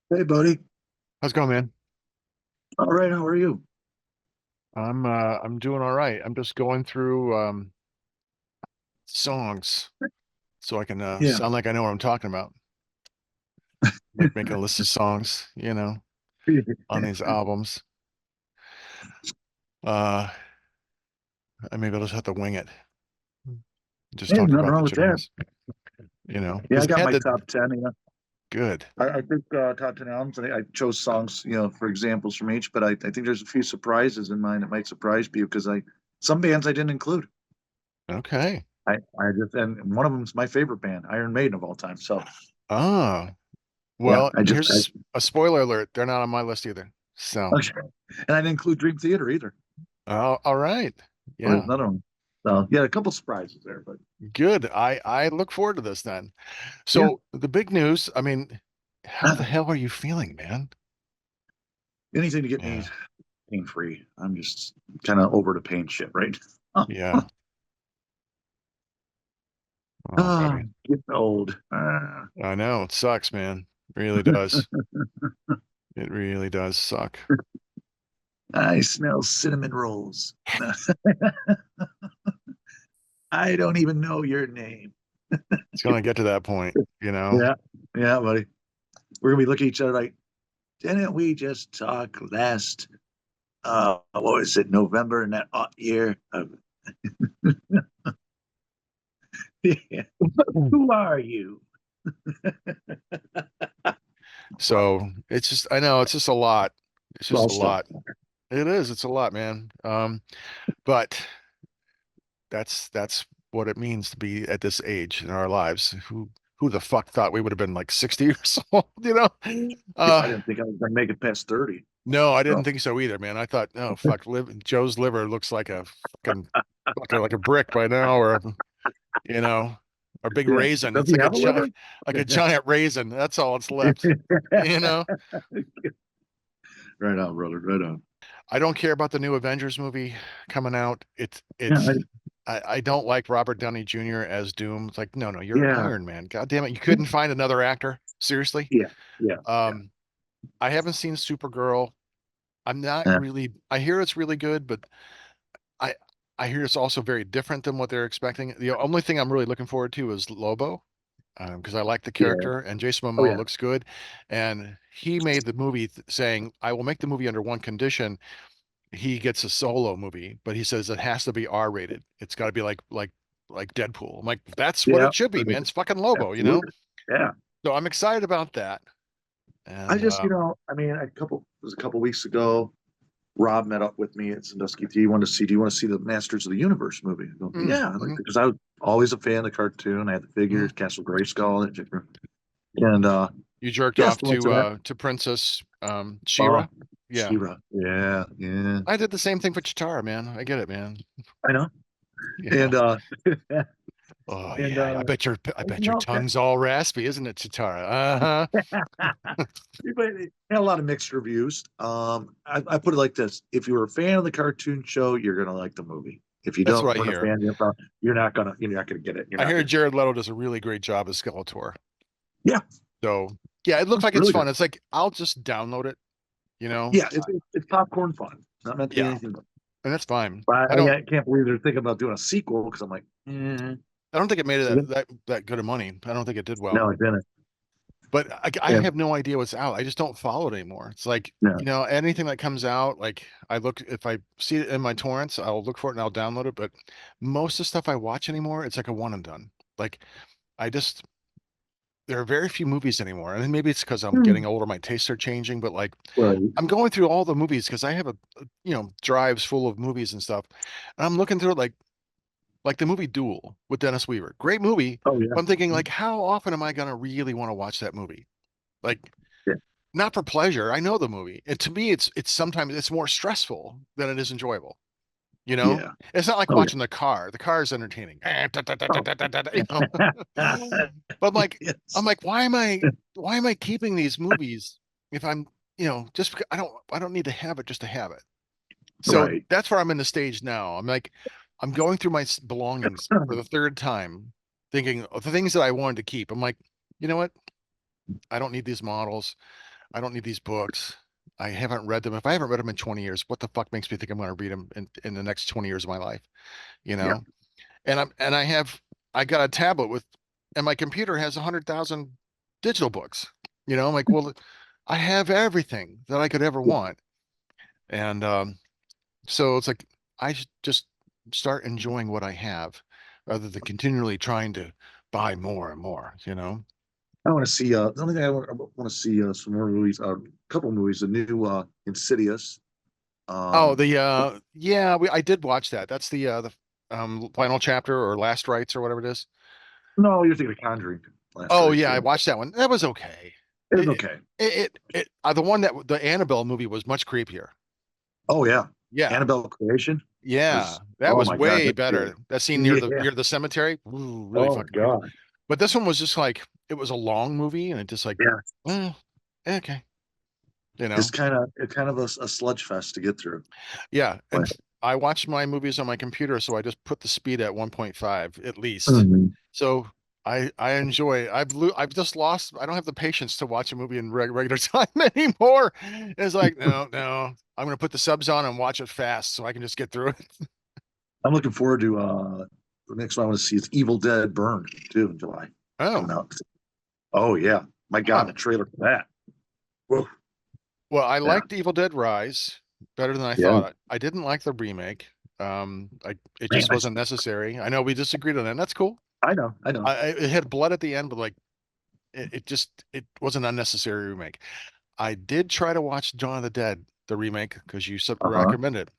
Hey, buddy. How's it going, man? All right, how are you? I'm doing all right. I'm just going through songs so I can Yeah. sound like I know what I'm talking about. Like making a list of songs, on these albums. Uh and maybe I'll just have to wing it. Just Hey, talk nothing about the wrong with that. genres, Yeah, I because I got had my the top 10. good. I think top 10 albums. I chose songs, for examples from each, but I think there's a few surprises in mine that might surprise you because some bands I didn't include. Okay. And one of them is my favorite band, Iron Maiden of all time. So, Ah, yeah, well, here's a spoiler alert. They're not on my list either. So, okay. And I didn't include Dream Theater either. oh, all right. So there's Yeah, another one. So, yeah, a couple surprises there, but good. I look forward to this then. yeah. So the big news, I mean, how the hell are you feeling, man? Anything to get me Yeah. pain free. I'm just kind of over the pain shit right now. Yeah. Oh, Ah, buddy. getting old. I know it sucks, man. It really does. It really does suck. I smell cinnamon rolls. I don't even know your name. It's gonna get to that point. Yeah, yeah, buddy. We're gonna be looking at each other like, didn't we just talk last? What was it? November in that year? Yeah. Who are you? Well, So it's just, I know it's just a lot. It's just well, a stuff. lot. It is. It's a lot, man. But that's what it means to be at this age in our lives. Who the fuck thought we would have been like 60 years old, you know? I Uh, didn't think I was gonna make it past 30. no, I didn't So, think so either, man. I thought, oh fuck, Joe's liver looks like a fucking like a brick by now, or you know, or big yeah. raisin. Does It's he have a liver? like a giant raisin. That's all it's left. You know, Right on, brother. Right on. I don't care about the new Avengers movie coming out. Yeah, I don't like Robert Downey Jr. as Doom. It's like, no, you're yeah, Iron Man. God damn it. You couldn't find another actor? Seriously? yeah, yeah, yeah. Um, I haven't seen Supergirl. I'm not really, I hear it's really good, but I I hear it's also very different than what they're expecting. The only thing I'm really looking forward to is Lobo, because I like the Yeah. character and Jason Oh Momoa yeah. looks good, and he made the movie saying, "I will make the movie under one condition: he gets a solo movie, but he says it has to be R-rated. It's got to be like Deadpool." I'm like, that's what Yeah. it should be, man. It's fucking Lobo, you know. Absolutely. Yeah. So I'm excited about that, I and just, I mean, it was a couple weeks ago. Rob met up with me at Sandusky. Do you want to see the Masters of the Universe movie? I go, mm, yeah, mhm, because I was always a fan of the cartoon. I had the figures, mhm. Castle Grayskull, and You jerked yes, off I went to that. to Princess Oh, Shira. Yeah, She-Ra. Yeah, yeah. I did the same thing for Chitara, man. I get it, man. I know. Yeah. And Oh and yeah. I you bet your know, tongue's all raspy, isn't it, Chitara? Uh-huh. but it had a lot of mixed reviews. I put it like this: if you're a fan of the cartoon show, you're gonna like the movie. If you That's don't, what I we're a hear. fan, you're not gonna get it. You're I not hear gonna. Jared Leto does a really great job as Skeletor. Yeah, So yeah, it looks like it's really good. fun. It's like I'll just download it, you know? Yeah, it's popcorn fun. Not meant to be Yeah, anything but. and that's fine. But I can't believe they're thinking about doing a sequel because I'm like, I don't think it made it that good of money. I don't think it did well. no, it didn't. But I Yeah, have no idea what's out. I just don't follow it anymore. It's like, no. anything that comes out, like I look, if I see it in my torrents, I'll look for it and I'll download it. But most of the stuff I watch anymore, it's like a one and done. Like I just, there are very few movies anymore. And maybe it's because I'm getting Hmm. older, my tastes are changing, but like Right. I'm going through all the movies because I have drives full of movies and stuff. And I'm looking through it like the movie Duel with Dennis Weaver. Great movie. Oh yeah. But I'm thinking like, how often am I going to really want to watch that movie? Like, Yeah. not for pleasure. I know the movie. And to me, it's sometimes it's more stressful than it is enjoyable. You know, Yeah. it's not like Oh yeah. watching the car. The car is entertaining. Oh. But I'm Yes. like, why am I keeping these movies if I'm, just because I don't need to have it just to have it. So Right. that's where I'm in the stage now. I'm like, I'm going through my belongings for the third time, thinking of the things that I wanted to keep. I'm like, you know what? I don't need these models. I don't need these books. I haven't read them. If I haven't read them in 20 years, what the fuck makes me think I'm going to read them in the next 20 years of my life? You Yeah. know? I got a tablet and my computer has 100,000 digital books. I'm like, well, I have everything that I could ever want. And so it's like I should just start enjoying what I have rather than continually trying to buy more and more. I want to see. The only thing I want to see some more movies. A couple movies. The new Insidious. Oh, Um, yeah, I did watch that. That's the final chapter or last rites or whatever it is. no, you're thinking of Conjuring. Last Oh Rites. yeah, Yeah, I watched that one. That was okay. it was It okay. the one that the Annabelle movie was much creepier. Oh yeah, Yeah. Annabelle Creation Yeah, was. that Oh was my God, way that's good. better. That scene near the Yeah. near the cemetery, ooh, really Oh my fucking creepy. God. But this one was just like it was a long movie, and it just like, Yeah. well, okay, you It's know. kind of a sludge fest to get through. Yeah, and But I watch my movies on my computer, so I just put the speed at 1.5 at least. mhm. So I enjoy. I've just lost. I don't have the patience to watch a movie in regular time anymore. It's like no. I'm gonna put the subs on and watch it fast so I can just get through it. I'm looking forward to the next one I want to see is Evil Dead Burn too in July Oh, coming out. Oh yeah, my God, huh. the trailer for that. Whoa. Well, I Yeah, liked Evil Dead Rise better than I yeah. thought. I didn't like the remake. It Man, just wasn't necessary. I know we disagreed on that. And that's cool. I know. It had blood at the end, but like it was an unnecessary remake. I did try to watch Dawn of the Dead, the remake, because you Uh huh. recommended it.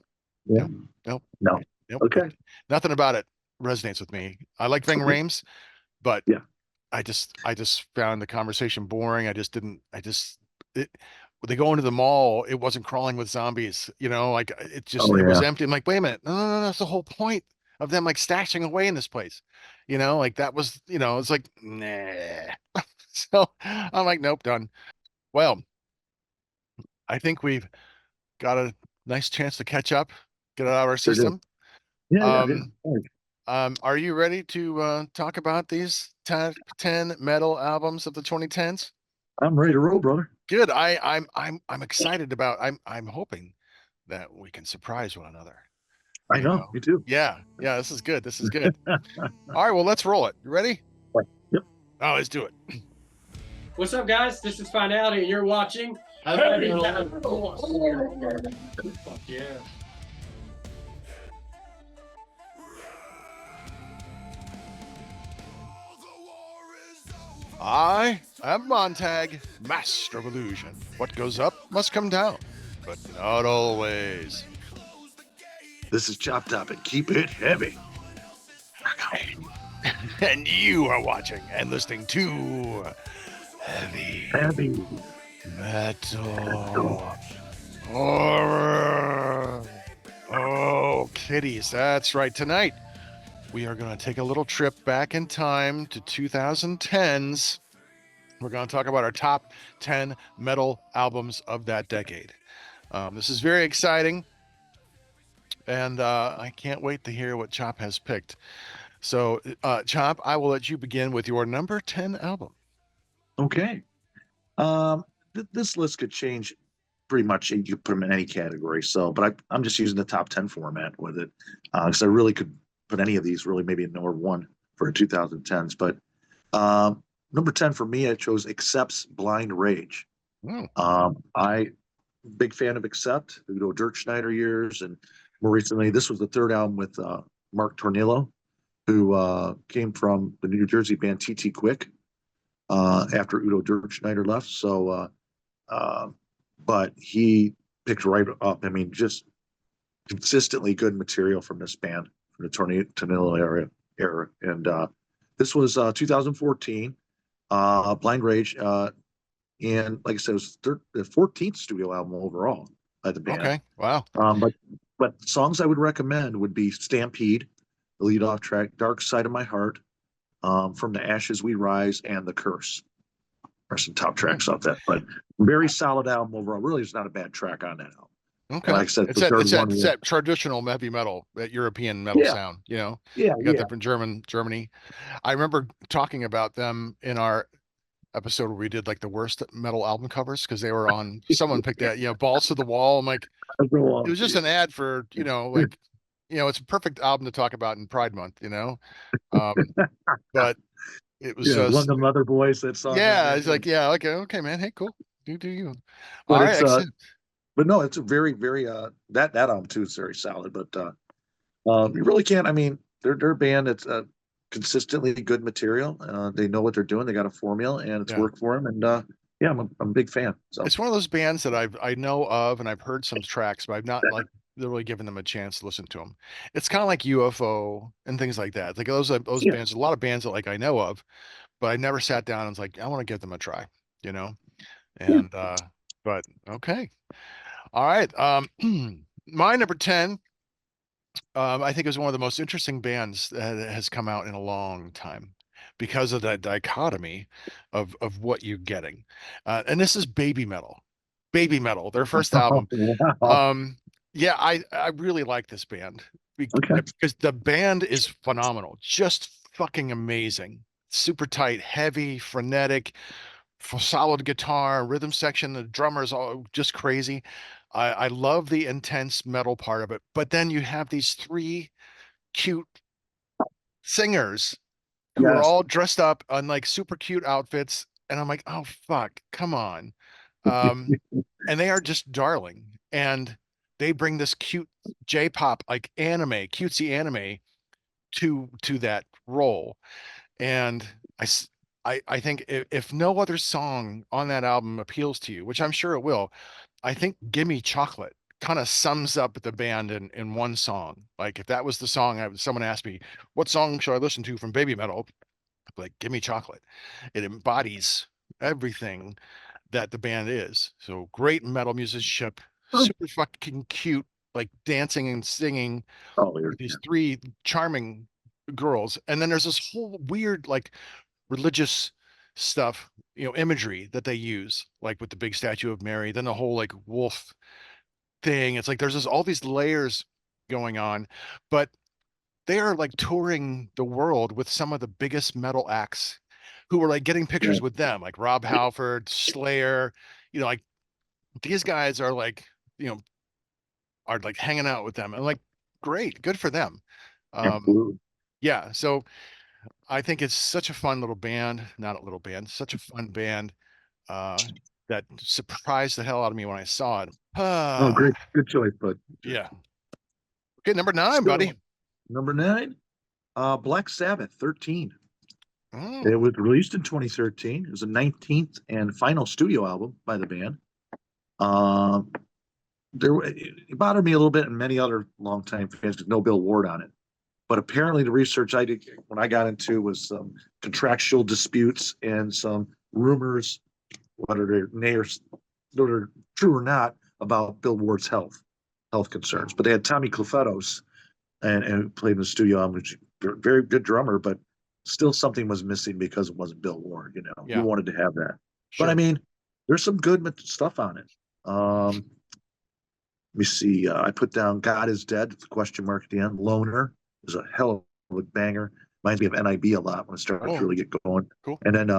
Yeah. Nope, nope, No. nope. Okay. Nothing about it resonates with me. I like Ving Okay. Rhames, but Yeah. I just found the conversation boring. I just didn't. It. When they go into the mall, it wasn't crawling with zombies. Like Oh it was yeah. empty. I'm like, wait a minute, no, that's the whole point of them like stashing away in this place. Like that was. It's like nah. So I'm like, nope, done. Well, I think we've got a nice chance to catch up, get it out of our Sure do. system. Yeah. Yeah. Yeah. Um, All right. are you ready to talk about these top 10 metal albums of the 2010s? I'm ready to roll, brother. Good. I'm excited about. I'm hoping that we can surprise one another. I know. Me too. Yeah, yeah. This is good. This is good. All right. Well, let's roll it. You ready? Yep. Oh, let's do it. What's up, guys? This is Finality, and you're watching Heavy Metal. Fuck yeah. I am Montag, Master of Illusion. What goes up must come down, but not always. This is ChopTop and keep it heavy. And you are watching and listening to Heavy Heavy. Metal Horror. Oh, kitties. That's right. Tonight, we are going to take a little trip back in time to 2010s. We're going to talk about our top 10 metal albums of that decade. This is very exciting, and I can't wait to hear what Chop has picked. So, Chop, I will let you begin with your number 10 album. Okay. This list could change pretty much. You could put them in any category. So, but I'm just using the top 10 format with it because I really could put any of these really maybe in number one for 2010s. But number 10 for me, I chose Accept's Blind Rage. Oh, I big fan of Accept, Dirk Schneider years, and more recently, this was the third album with Mark Tornillo, who came from the New Jersey band TT Quick after Udo Dirk Schneider left. So, but he picked right up. I mean, just consistently good material from this band from the Tornillo era. And this was 2014, Blind Rage. And like I said, it was the 14th studio album overall by the band. okay. Wow. But songs I would recommend would be Stampede, the lead off track, Dark Side of My Heart, From the Ashes We Rise, and The Curse are some top tracks off that. But very solid album overall. Really, there's not a bad track on that album. And Okay. like I said, It's the that third it's that one it's was, that traditional heavy metal, that European metal yeah, sound, yeah, You got yeah. that from Germany. I remember talking about them in our episode where we did like the worst metal album covers because they were on. Someone picked that, Balls to the Wall. I'm like, it was just an ad for, like, it's a perfect album to talk about in Pride Month, but it was Yeah, just, London Leather Boys, that song. yeah, it's like, yeah, okay, man, hey, cool, do you? But All right, it's excellent. but no, it's a very, very that album too is very solid. But you really can't. I mean, they're a band that's consistently good material. They know what they're doing. They got a formula, and it's Yeah. worked for them. And yeah, I'm a big fan. So It's one of those bands that I know of and I've heard some tracks, but I've not like really given them a chance to listen to them. It's kind of like UFO and things like that. Like those yeah, bands, a lot of bands that like I know of, but I never sat down and was like, I want to give them a try, you know? yeah. And but okay. All right. My number 10, I think is one of the most interesting bands that has come out in a long time because of that dichotomy of what you're getting. And this is Baby Metal. Baby Metal, their first album. Wow. Um, yeah, I really like this band Okay. because the band is phenomenal, just fucking amazing. Super tight, heavy, frenetic, solid guitar, rhythm section. The drummers all just crazy. I love the intense metal part of it, but then you have these three cute singers who are Yes. all dressed up on like super cute outfits, and I'm like, oh fuck, come on. Um, and they are just darling, and they bring this cute J-pop like anime, cutesy anime to that role. And I think if no other song on that album appeals to you, which I'm sure it will, I think Gimme Chocolate kind of sums up the band in one song. Like if that was the song, someone asked me, what song should I listen to from Baby Metal? I'd be like, Gimme Chocolate. It embodies everything that the band is. So great metal musicianship, super fucking cute, like dancing and singing Oh, with these three charming girls. And then there's this whole weird, like religious stuff, imagery that they use, like with the big statue of Mary, then the whole like wolf thing. It's like there's all these layers going on, but they are like touring the world with some of the biggest metal acts who are like getting yeah. pictures with them, like Rob Halford, Slayer, like these guys are like, you know, are like hanging out with them and like, great, good for them. Um, Absolutely. yeah. So I think it's such a fun little band, not a little band, such a fun band uh, that surprised the hell out of me when I saw it. Oh, Ah, great. Good choice, bud. yeah. Okay, number 9, buddy. So, number 9, Black Sabbath, 13. It Oh, was released in 2013. It was the 19th and final studio album by the band. Um, it bothered me a little bit, and many other longtime fans, no Bill Ward on it. But apparently, the research I did when I got into was some contractual disputes and some rumors, whether they're true or not, about Bill Ward's health concerns. But they had Tommy Clufetos and played in the studio album, which very good drummer, but still something was missing because it wasn't Bill Ward. You yeah, wanted to have that. But I sure. mean, there's some good stuff on it. Let me see. I put down "God Is Dead" with a question mark at the end. "Loner" is a hell of a banger. Reminds me of NIB a lot when it starts to Oh, really get going. cool. And then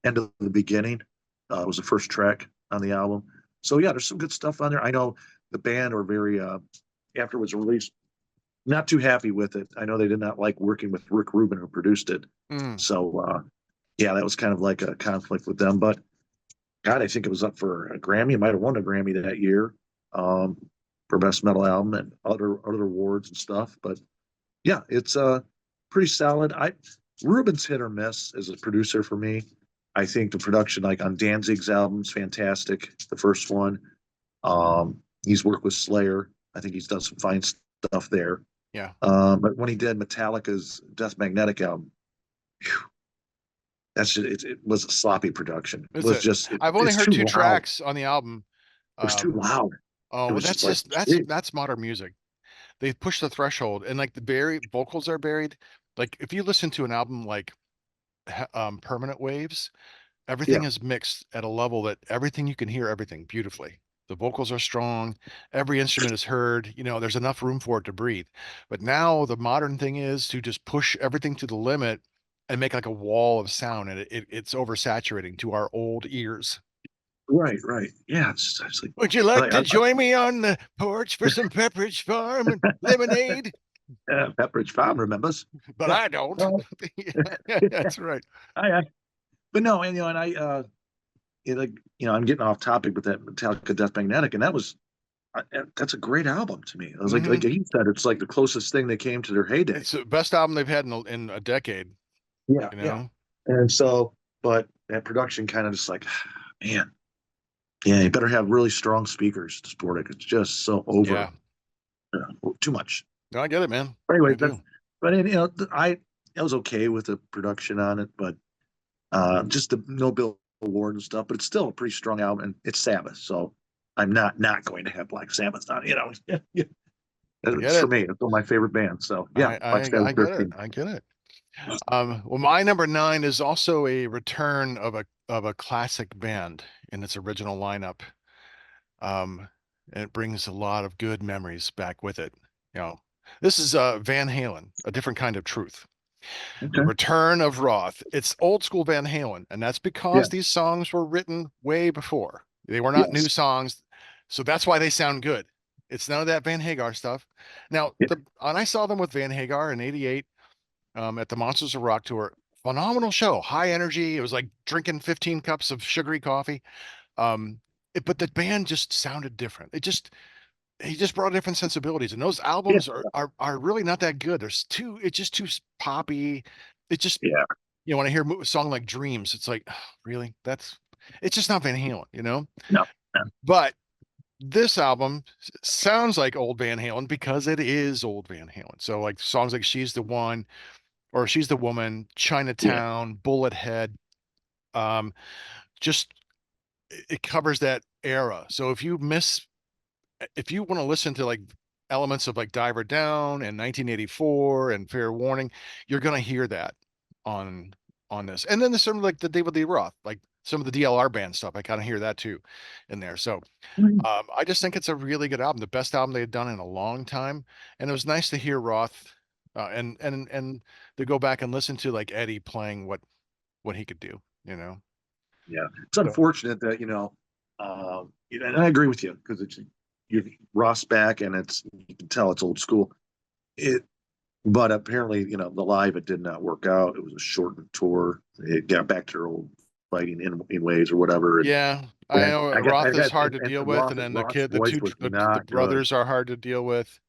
"End of the Beginning" was the first track on the album. So yeah, there's some good stuff on there. I know the band are very after it was released, not too happy with it. I know they did not like working with Rick Rubin, who produced it. Mm, So yeah, that was kind of like a conflict with them. But God, I think it was up for a Grammy. It might have won a Grammy that year um, for best metal album and other awards and stuff. But yeah, it's pretty solid. Rubin's hit or miss as a producer for me. I think the production, like on Danzig's album's fantastic. The first one. He's worked with Slayer. I think he's done some fine stuff there. yeah. But when he did Metallica's Death Magnetic album, whew, it was a sloppy production. It Is was it? just I've only it's heard too two loud. tracks on the album. It was too Um, loud. oh, It well, was that's just like, just that's geez, that's modern music. They push the threshold, and like the buried vocals are buried. Like if you listen to an album like Permanent Waves, everything yeah, is mixed at a level that everything you can hear everything beautifully. The vocals are strong, every instrument is heard, there's enough room for it to breathe. But now the modern thing is to just push everything to the limit and make like a wall of sound, and it's oversaturating to our old ears. Right, right. Yeah, it's like Would you like to I, join me on the porch for some Pepperidge Farm and lemonade? Pepperidge Farm remembers. But Yeah. I don't. No, That's right. I but no, and and like I'm getting off topic with that Metallica Death Magnetic, and that's a great album to me. It was like Mhm. he said, it's like the closest thing they came to their heyday. It's the best album they've had in a decade, Yeah, you yeah. know? And so, but that production kind of just like, man, yeah, you better have really strong speakers to support it. It's just so over, Yeah. too much. No, I get it, man. Anyway, I do. but I was okay with the production on it, but just the no Bill Ward and stuff. But it's still a pretty strong album, and it's Sabbath, so I'm not going to have Black Sabbath on. Yeah. I get It's for it. me. It's one of my favorite bands. So yeah, Black Sabbath I get it. 13. I get it. Well, my number 9 is also a return of a classic band in its original lineup. And it brings a lot of good memories back with it. You know, this is Van Halen, A Different Kind of Truth. The Okay. Return of Roth. It's old school Van Halen, and that's Yeah. because these songs were written way before. They were not new Yes. songs, so that's why they sound good. It's none of that Van Hagar stuff. Now, Yeah. and I saw them with Van Hagar in '88 at the Monsters of Rock tour. Phenomenal show, high energy. It was like drinking 15 cups of sugary coffee. But the band just sounded different. He just brought different sensibilities, and those Yeah. albums are really not that good. It's just too poppy. It just Yeah. when I hear a song like Dreams, it's like, really, it's just not Van Halen, No. No. But this album sounds like old Van Halen because it is old Van Halen. So like songs like She's the One or She's the Woman, Yeah. Chinatown, Bullet Head, um, just it covers that era. So if you want to listen to like elements of like Diver Down and 1984 and Fair Warning, you're gonna hear that on this. And then there's some like the David Lee Roth, like some of the DLR band stuff. I kind of hear that too in there. So I just think it's a really good album, the best album they had done in a long time. And it was nice to hear Roth and to go back and listen to like Eddie playing what he could do, Yeah. It's So unfortunate that and I agree with you because it's you Ross back and you can tell it's old school. It But apparently, the live, it did not work out. It was a shortened tour. It got back to their old fighting in ways or whatever. yeah, I And know I got, I Roth is got, hard to deal and with, and then Roth's voice was the not good. brothers are hard to deal with.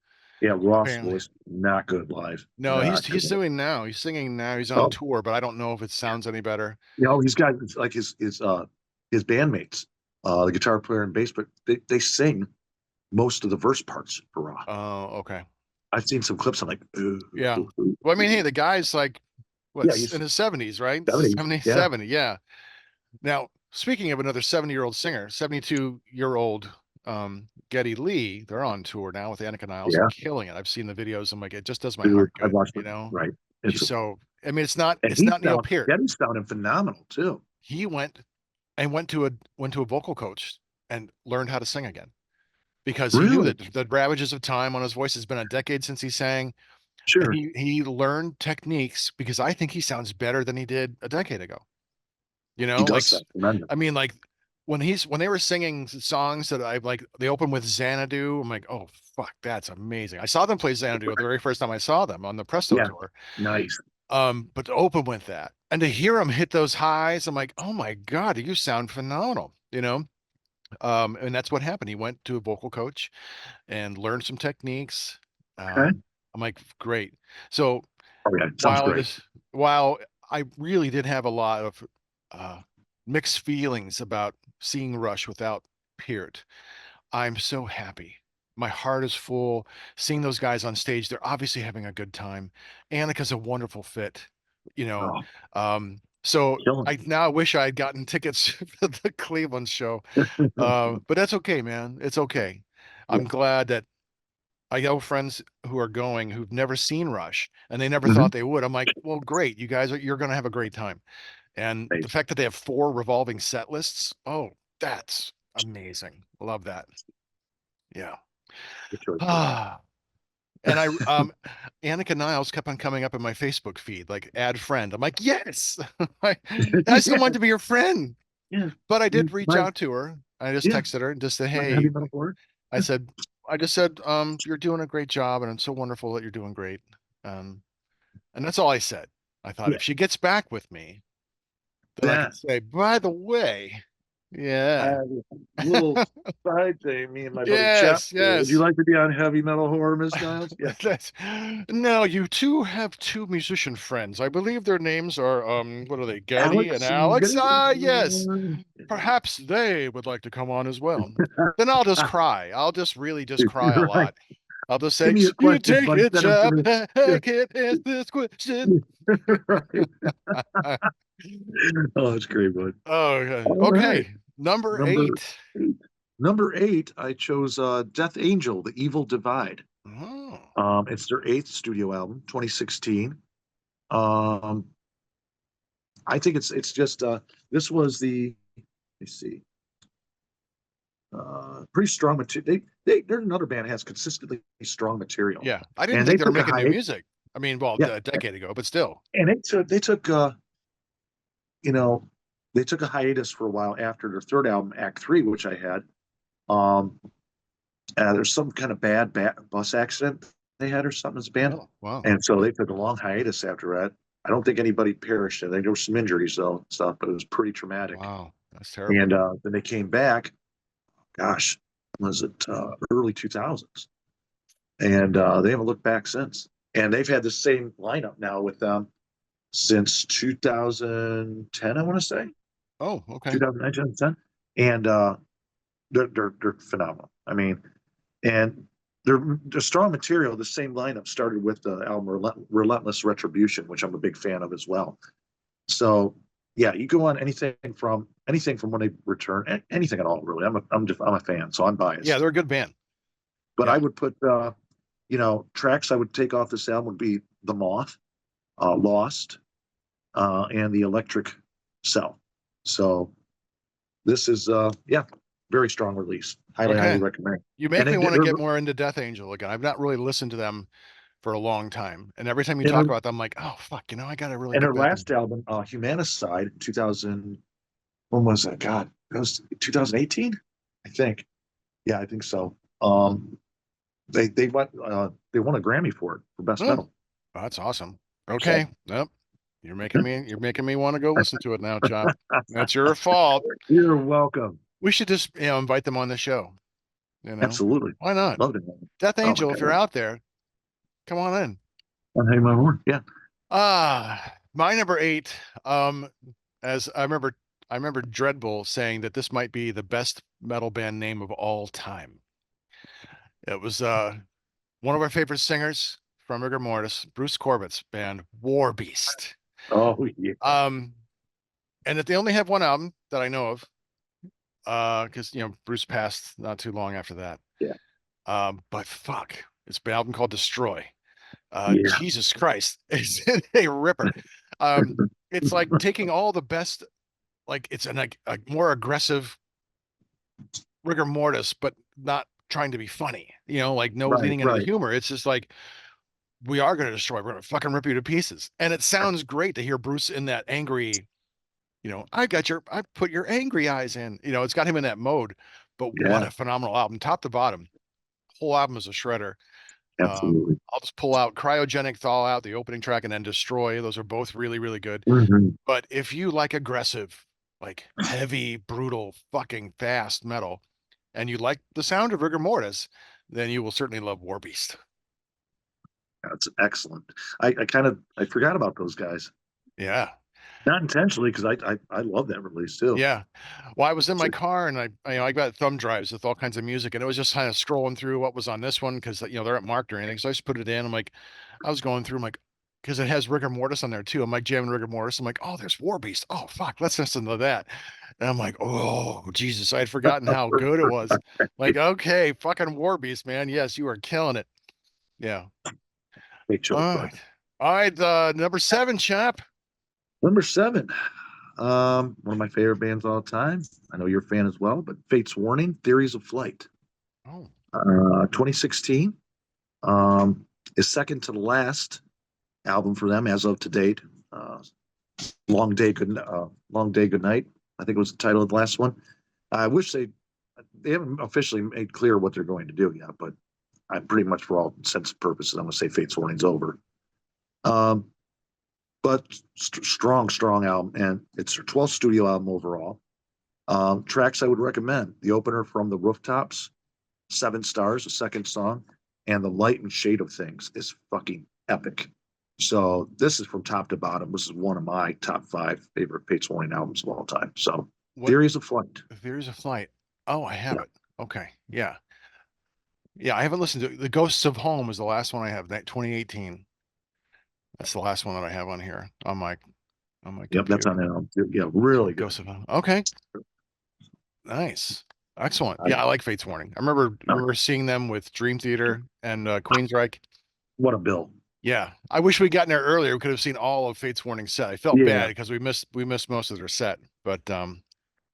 Yeah, Roth's Apparently, voice not good live. no, Not he's good. doing now. He's singing now. He's on Oh, tour, but I don't know if it sounds any better. he's got like his bandmates, the guitar player and bass, but they sing most of the verse parts for Roth. Oh, okay, I've seen some clips. I'm like, ooh, yeah. ooh, ooh, Well, I mean, ooh. hey, the guy's like Yeah, what's in he's his 70s, right? 70s. 70, Yeah. 70, yeah. Now, speaking of another 70-year-old singer, 72-year-old Geddy Lee, they're on tour now with Annika Niles and Yeah, killing it. I've seen the videos. I'm like, it just does my dude, heart I've good, watched it. Right. It's She's so. I mean, and it's not Neil Peart. Getty's sounding phenomenal too. He went to a vocal coach and learned how to sing again because he knew Really? that the ravages of time on his voice has been a decade since he sang, and Sure. he learned techniques because I think he sounds better than he did a decade ago. He Like does sound tremendous. I mean, like when they were singing songs that I like, they open with Xanadu. I'm like, oh fuck, that's amazing. I saw them play Xanadu the very first time I saw them on the Presto Yeah. tour. Nice. But to open with that and to hear him hit those highs, I'm like, oh my God, you sound phenomenal, and that's what happened. He went to a vocal coach and learned some techniques. Okay. I'm like, great. So Oh yeah, sounds while great. this, while I really did have a lot of uh, mixed feelings about seeing Rush without Peart, I'm so happy. My heart is full seeing those guys on stage. They're obviously having a good time. Annika's a wonderful fit, you know. Oh, So killing. I now wish I had gotten tickets for the Cleveland show. But that's okay, man. It's okay. Yeah. I'm glad that I know friends who are going who've never seen Rush and they never Mhm. thought they would. I'm like, well, great. You're going to have a great time. And Hey, the fact that they have 4 revolving set lists, oh, that's amazing. Love that. Yeah. good choice. Ah, And Annika Niles kept on coming up in my Facebook feed, like add friend. I'm like, yes, I still want to be your friend. Yeah. But I did reach My, out to her. I just yeah. texted her and just said, My hey, heavy metal horror. I said, I just said, you're doing a great job, and it's so wonderful that you're doing great. And that's all I said. I thought Yeah. if she gets back with me, then I Yeah. can say, by the way, I yeah, have a little side thing, me and my buddy Chap. yes, Would you yes. like to be on heavy metal horror, Miss Niles? Yeah. That's now you two have two musician friends. I believe their names are what are they, Getty and Alex and Alex? Ah, yes. Getty. Perhaps they would like to come on as well. Then I'll just cry. I'll just really just cry a Right. lot. I'll just Give say, me your you question, take bud. it, Send them to chap. me. I can't answer this question. Right. Oh, that's great, bud. Oh, okay. All right. Okay. Number Number 8. 8. Number 8, I chose Death Angel, The Evil Divide. Oh, It's their 8th studio album, 2016. Um, I think it's just this was the, let me see, pretty strong material. They're another band that has consistently strong material, yeah. I didn't and they think they were took a making new hiatus. music. I mean, well, Yeah, a decade ago, but still. and they took you know they took a hiatus for a while after their third album, Act Three, which I had. Um, there's some kind of bad bus accident they had or something as a band, Oh, wow. and so they took a long hiatus after that. I don't think anybody perished. I think there were some injuries though, stuff, but it was pretty traumatic. Wow. That's terrible. And then they came back. Gosh, was it early 2000s? And they haven't looked back since. And they've had the same lineup now with them since 2010, I want to say Oh, okay. 2009, 2010, and they're phenomenal. I mean, and they're strong material. The same lineup started with the album Relentless Retribution, which I'm a big fan of as well. So yeah, you go on anything from when they return, anything at all really. I'm a fan, so I'm Yeah, biased. they're a good band. But Yeah. I would put tracks I would take off this album would be The Moth, Lost, and The Electric Cell. So this is very strong release. Highly Okay. recommend. You And make me it, want to get more into Death Angel again. I've not really listened to them for a long time. And every time you and, talk their, about them, I'm like, oh fuck, I gotta really and get their back in. last album, Humanicide, 2000. When was that? God, it was 2018, I think. Yeah, I think so. They won a Grammy for it for best Oh, metal. that's awesome. So Okay. Yep. You're making me want to go listen to it now, Chop. That's your fault. you're welcome. We should just, invite them on the show. Absolutely. Why not? Loved it. Death Oh my Angel, if you're God. out there, come on in. Hey, my word. Yeah. My number 8, as I remember Dreadbull saying that this might be the best metal band name of all time. It was one of our favorite singers from Rigor Mortis, Bruce Corbett's band War Beast. Oh yeah. And that they only have one album that I know of, because Bruce passed not too long after that. Yeah. But fuck, it's an album called Destroy. Yeah. Jesus Christ, it's a ripper. It's like taking all the best, like it's a more aggressive rigor mortis, but not trying to be funny. Like no Right. leaning into the Right. humor. It's just like we are going to destroy. We're going to fucking rip you to pieces. And it sounds great to hear Bruce in that angry. I put your angry eyes in. It's got him in that mode. But what Yeah. a phenomenal album, top to bottom. Whole album is a shredder. Absolutely. I'll just pull out Cryogenic Thaw out, the opening track, and then Destroy. Those are both really, really good. Mhm. But if you like aggressive, like heavy, brutal, fucking fast metal, and you like the sound of rigor mortis, then you will certainly love War Beast. That's excellent. I forgot about those guys. Yeah. Not intentionally, because I love that release too. Yeah. Well, I was in my So, car and I got thumb drives with all kinds of music, and it was just kind of scrolling through what was on this one because they're not marked or anything. So I just put it in. I was going through, I'm like, because it has rigor mortis on there too. I'm like jamming rigor mortis. I'm like, oh, there's War Beast. Oh, fuck, let's listen to that. And I'm like, oh, Jesus, I had forgotten how good it was. Like, okay, fucking War Beast, man. Yes, you are killing it. Yeah. great choice, All bud. right. All right. Number 7, chap. Number 7. One of my favorite bands of all time. I know you're a fan as well, but Fate's Warning, Theories of Flight. Oh, 2016. is second to the last album for them as of to date. Long Day, Good Night. I think it was the title of the last one. I wish they haven't officially made clear what they're going to do yet, but I'm pretty much for all intents and purposes, I'm going to say Fate's Warning's over. But strong album, and it's their 12th studio album overall. Tracks I would recommend: the opener, From the Rooftops, 7 stars, the second song, and The Light and Shade of Things is fucking epic. So this is from top to bottom. This is one of my top 5 favorite Fate's Warning albums of all time. So Theories of Flight. Theories of Flight. Oh, I have it. Okay. Yeah. Yeah, I haven't listened to it. The Ghosts of Home is the last one I have, that 2018. That's the last one that I have on here on my Yep, that's on that album. Yeah, really good. Ghosts of Home. Okay. Nice. Excellent. Yeah, I like Fate's Warning. I remember seeing them with Dream Theater and Queensryche. What a bill. Yeah. I wish we'd gotten there earlier. We could have seen all of Fate's Warning set. I felt bad because we missed most of their set, but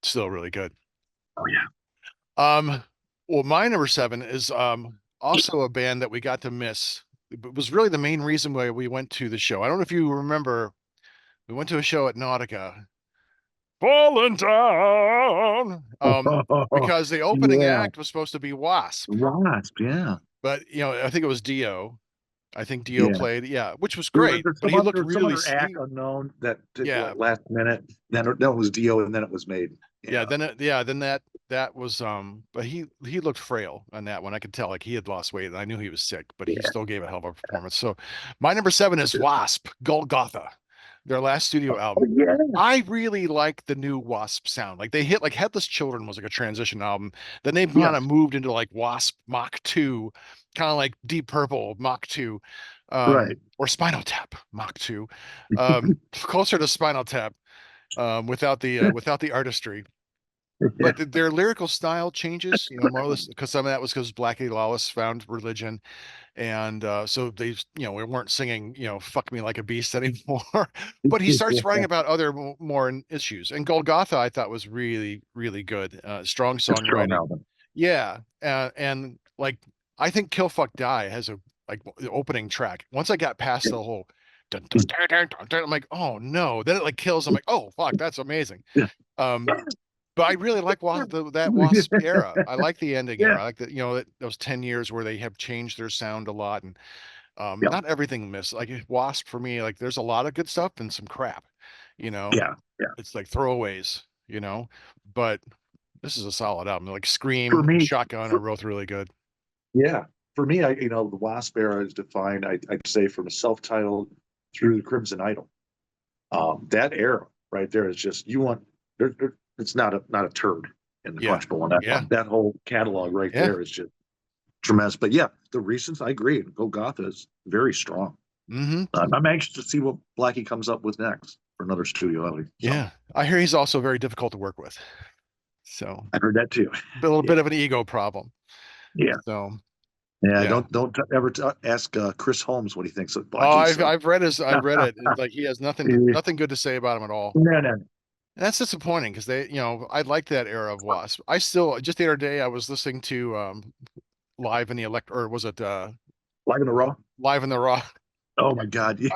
still really good. Oh yeah. Well, my number 7 is also a band that we got to miss. It was really the main reason why we went to the show. I don't know if you remember, we went to a show at Nautica. Fallen Down. Because the opening act was supposed to be Wasp. Wasp, yeah. But I think it was Dio. I think Dio played, which was great. But he looked really act unknown that did last minute. Then it was Dio, and then it was made. Then that was but he looked frail on that one. I could tell, like, he had lost weight, and I knew he was sick, but he still gave a hell of a performance. So my number 7 is Wasp, Golgotha, their last studio album. I really like the new Wasp sound. Like, they hit, like, Headless Children was like a transition album. Then they kind of moved into like Wasp Mach 2, kind of like Deep Purple Mach 2, or Spinal Tap Mach 2, closer to Spinal Tap, without the artistry. But their lyrical style changes, more or less, because some of that was because Blackie Lawless found religion. And so they, we weren't singing, fuck me like a beast anymore. But he starts writing about other more issues. And Golgotha, I thought, was really, really good. Strong songwriting. Yeah. And like, I think Kill Fuck Die has a, like, the opening track. Once I got past the whole dun, dun, dun, dun, dun, dun, I'm like, oh no. Then it like kills. I'm like, oh fuck, that's amazing. But I really like that Wasp era. I like the ending era. I like that, those 10 years where they have changed their sound a lot, and not everything missed. Like Wasp, for me, like, there's a lot of good stuff and some crap, It's like throwaways, but this is a solid album. Like Scream, Shotgun are both really good. Yeah. For me, the Wasp era is defined, I'd say, from the self-titled through the Crimson Idol. That era right there is just, it's not a turd in the punch bowl. That whole catalog there is just tremendous. But yeah, the recent, I agree. Golgotha is very strong. Mm-hmm. I'm anxious to see what Blackie comes up with next for another studio album. Yeah, I hear he's also very difficult to work with. So I heard that too. A little bit of an ego problem. Yeah. So. Yeah, don't ever ask Chris Holmes what he thinks of Blackie. I've read it. It's like he has nothing good to say about him at all. No. And that's disappointing, because I liked that era of Wasp. I still, just the other day, I was listening to Live in the or was it Live in the Raw? Live in the Raw. Oh my God! Yeah.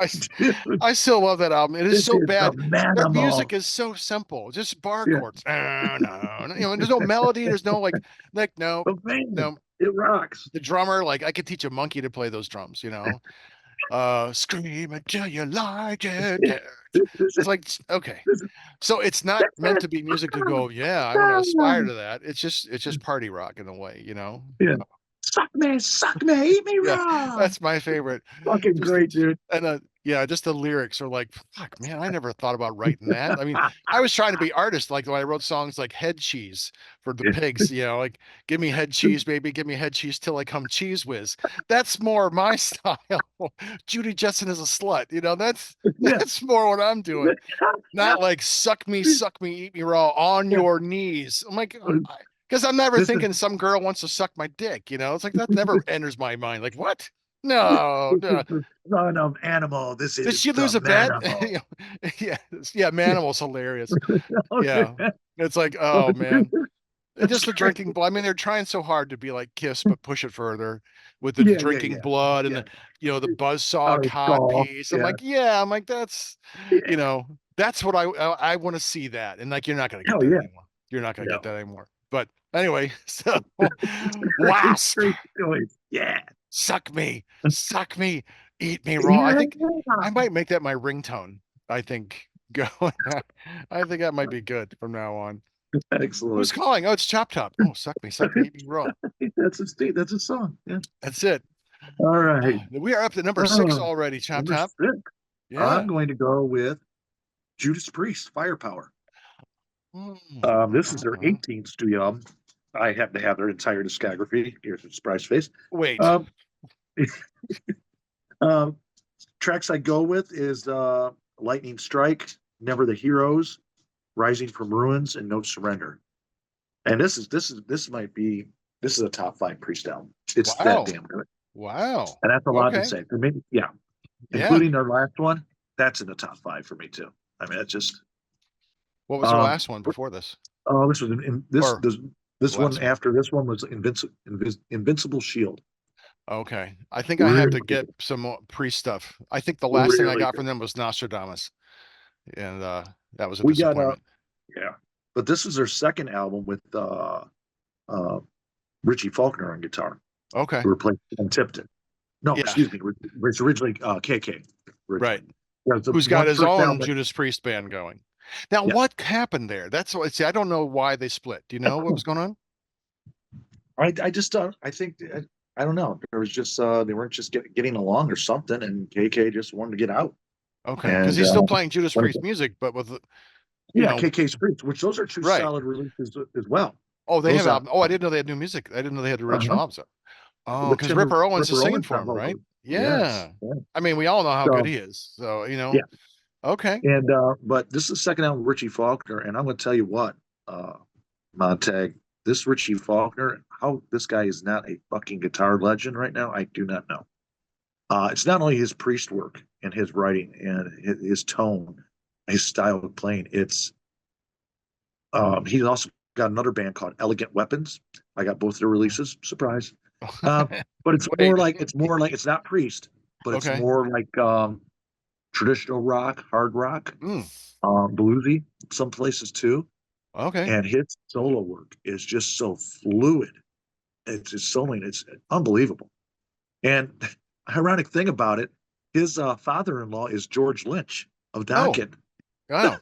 I still love that album. It is so bad. Their music is so simple, just bar chords. No, there's no melody. There's no no. It rocks. The drummer, like, I could teach a monkey to play those drums. Scream until you like it. It's like, okay, so it's not meant to be music to go, I want to aspire to that. It's just party rock in a way, Yeah. Suck me, eat me raw. That's my favorite. Fucking great, dude. And just the lyrics are like, fuck, man, I never thought about writing that. I mean, I was trying to be artist, like when I wrote songs like Head Cheese for the pigs, like, give me head cheese, baby, give me head cheese till I come cheese whiz. That's more my style. Judy Jetson is a slut, that's more what I'm doing. Not like suck me, eat me raw on your knees. I'm like, because I'm never thinking some girl wants to suck my dick, It's like, that never enters my mind. Like, what? No. Son of animal. This is. Did she lose a bet? Yeah, Manimal's hilarious. Yeah, it's like, oh man. And just That's the great. drinking blood. I mean, they're trying so hard to be like Kiss, but push it further with the Yeah, drinking blood and yeah. the buzzsaw Oh, cod golf. piece. Yeah, I'm like, that's, yeah. that's what I want to see that. And like, you're not going to get Hell that yeah. anymore. You're not going to get No. that anymore. But anyway, so It's great, wasp, great choice. Yeah. suck me, eat me raw. I Yeah. think I might make that my ringtone. I think going, I think that might be good from now on. Who's Excellent. calling? Oh, it's ChopTop. Oh, suck me, eat me raw. That's a song. Yeah. That's it. All right. We are up to number 6 Oh, already, number ChopTop. 6. Yeah. I'm going to go with Judas Priest, Firepower. This is their Mm. 18th studio album. I happen to have their entire discography. Here's a surprise face. Wait. Um, um, Tracks I go with is Lightning Strike, Never the Heroes, Rising from Ruins, and No Surrender. And this is a top 5 Priest album. It's that Wow. damn good. Wow. And that's a lot to Okay. say. For me, yeah. Yeah. Including their last one, that's in the top 5 for me too. I mean, it's just What was the last one before this? oh, this was in Or this the one last one? after this one was Invincible Shield. Okay. I think I have Really to get good. some more pre-stuff. I think the last thing I Really got good. from them was Nostradamus. And that was a We got disappointment. yeah. But this is their second album with uh Richie Faulkner on guitar, Okay. who replaced Glenn Tipton. No, Yeah. excuse me. It's originally KK Right. originally. Yeah, it's the Who's got one his first own album. Judas Priest band going. Now, Yeah. what happened there? That's what, see, I don't know why they split. Do you know what was going on? I just I think I don't know. There was just they weren't just getting along or something, and KK just wanted to get out. Okay. Because And he's still playing Judas Priest music, but with, yeah, KK's Priest, which those are two right. solid releases as well. Oh, they Those have album. Oh, I didn't know they had new music. I didn't know they had original albums. Oh, with because Ripper Owens is Ripper singing Owens for on him, right? vocals. Yes. Yeah. Yeah. I mean, we all know how good So he is. So, yeah, okay. and but this is the second album, Richie Faulkner, and I'm going to tell you what, Montag, this Richie Faulkner, how this guy is not a fucking guitar legend right now, I do not know. It's not only his priest work and his writing and his tone, his style of playing. It's he's also got another band called Elegant Weapons. I got both their releases. Surprise. But Wait. it's more like it's not priest, but it's Okay. more like traditional rock, hard rock, Mm, bluesy, some places too. okay. And his solo work is just so fluid. It's just soloing. It's unbelievable. And ironic thing about it, his father-in-law is George Lynch of Oh, Dokken. wow.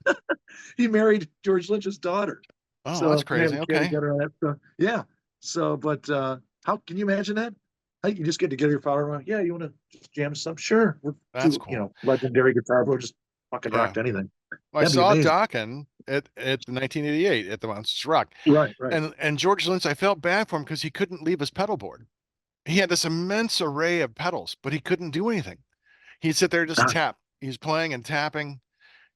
He married George Lynch's daughter. Oh, So that's they have crazy. a kid Okay. together on that stuff. Yeah. So, but how can you imagine that? How you can just get together your father-in-law? Yeah, you want to just jam some? Sure. We're That's two, cool. legendary guitar players, just fucking Yeah. rocked anything. I That'd be saw amazing. Dokken at 1988 at the Monsters Rock. Right, right. And George Lynch, I felt bad for him because he couldn't leave his pedal board. He had this immense array of pedals, but he couldn't do anything. He'd sit there just Ah, tap. He's playing and tapping.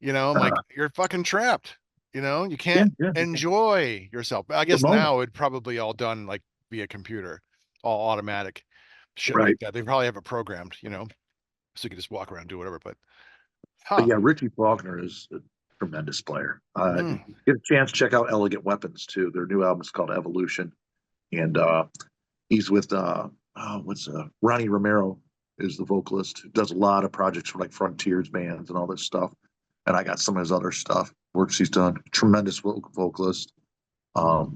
I'm like, ah, you're fucking trapped. You yeah, can't yeah. enjoy yourself. I The guess moment. now it'd probably all done like via computer, all automatic shit Right. like that. They probably have it programmed, so you can just walk around and do whatever. But But huh. yeah, Richie Faulkner is a tremendous player. Mm. Get a chance, check out Elegant Weapons too. Their new album is called Evolution, and he's with Ronnie Romero is the vocalist. Who does a lot of projects for like Frontiers bands and all this stuff. And I got some of his other stuff works he's done. Tremendous vocalist.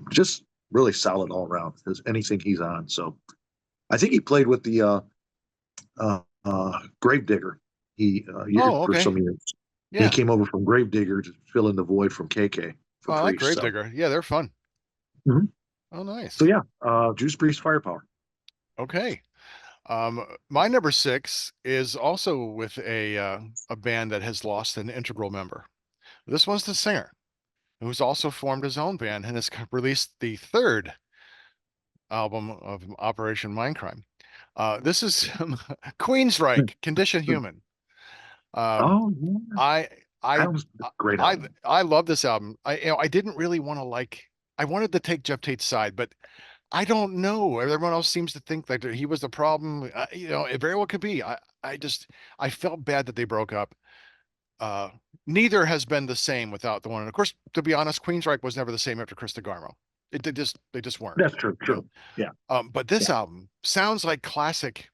Just really solid all around. There's anything he's on. So I think he played with the Gravedigger. Oh, For okay. some years. He Yeah. came over from Gravedigger to fill in the void from KK for Oh, I like Priest. So, Gravedigger. Yeah, they're fun. Mhm. Oh, So nice. yeah, Juice Priest Firepower. Okay. My number 6 is also with a band that has lost an integral member. This one's the singer, who's also formed his own band and has released the third album of Operation Mindcrime. This is Queensryche, Condition Human. Um, Oh yeah, I I that was a great I album. I love this album. I didn't really want to like. I wanted to take Jeff Tate's side, but I don't know. Everyone else seems to think that he was the problem. It very well could be. I felt bad that they broke up. Uh, Neither has been the same without the one. And of course, to be honest, Queensryche was never the same after Chris DeGarmo. They just weren't. That's true. You know? True. Yeah. But this album sounds like classic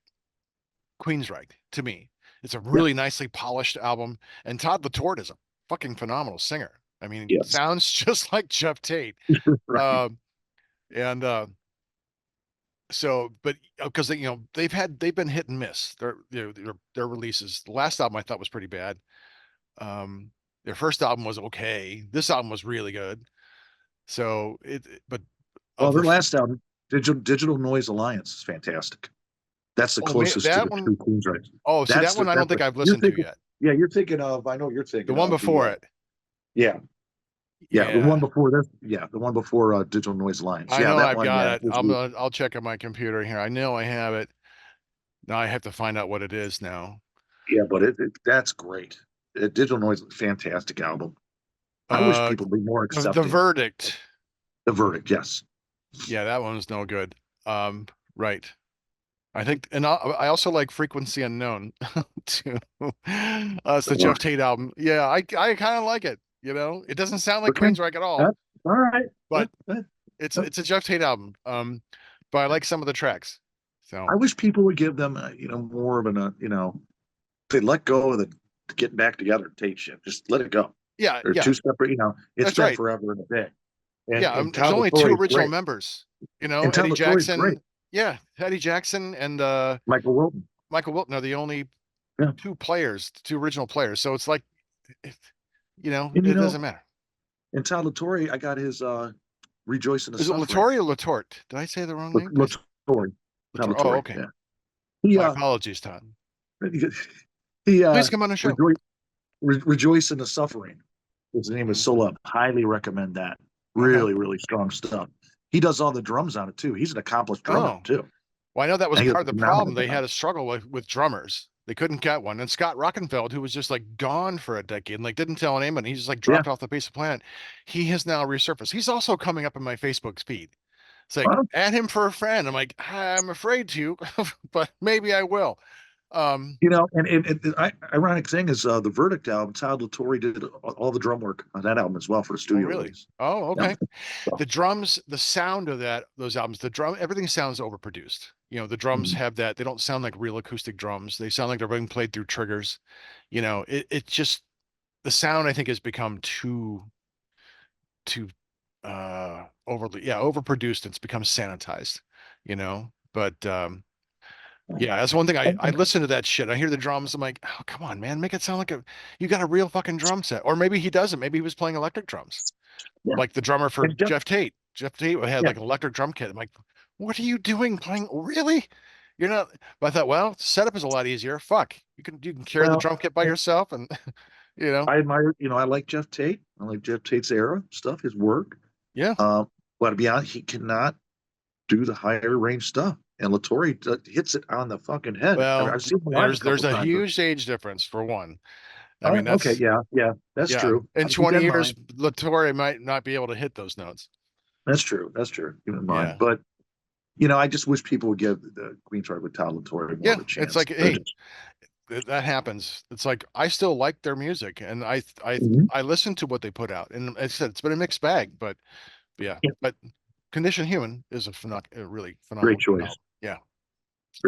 Queensryche to me. It's a Yeah. really nicely polished album, and Todd LaTorre is a fucking phenomenal singer. I mean, Yes. sounds just like Jeff Tate. Right. And so, but because they've been hit and miss their releases. The last album I thought was pretty bad. Their first album was okay. This album was really good. So but Well, of their the last album, Digital Noise Alliance, is fantastic. That's the closest to that the one. true Queensryche. Oh, see, that one I don't think I've listened to yet. Yeah, you're thinking of. I know you're The thinking one of before it. Yeah, yeah, the one Yeah, before this. Yeah, the one before Digital Noise Alliance. I Yeah, know that I've one. got Yeah, it. I'll check on my computer here. I know I have it. Now I have to find out what it is now. yeah, but that's great. Digital Noise, fantastic album. I wish Uh, people would be more the accepting. Verdict. The Verdict, yes. Yeah, that one's no good. Right. I think, and I also like Frequency Unknown too. It's the Jeff Tate album. Yeah, I kind of like it. You know, it doesn't sound like Okay, Queensryche at all, all right. but That- it's a Jeff Tate album. But I like some of the tracks. So I wish people would give them, more of they let go of the getting back together Tate shit. Just let it go. They're yeah, two separate. It's that's been right. forever and a day. Yeah, And there's Tom only two LaTorre is original great. members. And Tom Eddie LaTorre is great. Jackson. Yeah, Eddie Jackson and Michael Wilton. Michael Wilton are the only Yeah. two original players. So it's like, it, And it doesn't matter. And Tom LaTorre, I got his Rejoice in the Is it Suffering. LaTorre or LaTorte? Did I say the wrong name? LaTorre. Tom Oh, LaTorre. okay. Yeah. He My apologies, Todd. he Please come on the show. Rejoice in the Suffering. His name is so up. Highly recommend that. Really, really strong stuff. He does all the drums on it too. He's an accomplished drummer too. Well, I know that was And part of the phenomenal problem. They job. had a struggle with drummers. They couldn't get one. And Scott Rockenfeld, who was just like gone for a decade and like didn't tell anyone, he just like dropped off the face of the planet. He has now resurfaced. He's also coming up in my Facebook feed. It's like, add him for a friend. I'm like, I'm afraid to, but maybe I will. Ironic thing is the Verdict album, Todd LaTorre did all the drum work on that album as well for the studio release. Oh, okay. Yeah. The drums, the sound of those albums, everything sounds overproduced. The drums have that, they don't sound like real acoustic drums. They sound like they're being played through triggers. It just, the sound I think has become too overproduced. It's become sanitized, but yeah, that's one thing. I listen to that shit. I hear the drums. I'm like, oh, come on, man, make it sound like you got a real fucking drum set. Or maybe he doesn't. Maybe he was playing electric drums, like the drummer for Jeff Tate. Jeff Tate had like an electric drum kit. I'm like, what are you doing playing? Really? You're not. But I thought, well, setup is a lot easier. Fuck, you can carry the drum kit by yourself, and I admire. I like Jeff Tate. I like Jeff Tate's era stuff, his work. Yeah. But to be honest, he cannot do the higher range stuff. And LaTorre hits it on the fucking head. Well, I've seen him there's a huge age difference for one. I mean, that's okay. Yeah, that's true. In 20 years, LaTorre might not be able to hit those notes. That's true. Keep in mind. But I just wish people would give the Queensryche with Todd LaTorre more of a chance. It's like, hey, that happens. It's like I still like their music, and I listen to what they put out, and I said it's been a mixed bag, but but Condition Human is a really phenomenal great choice. album. Yeah.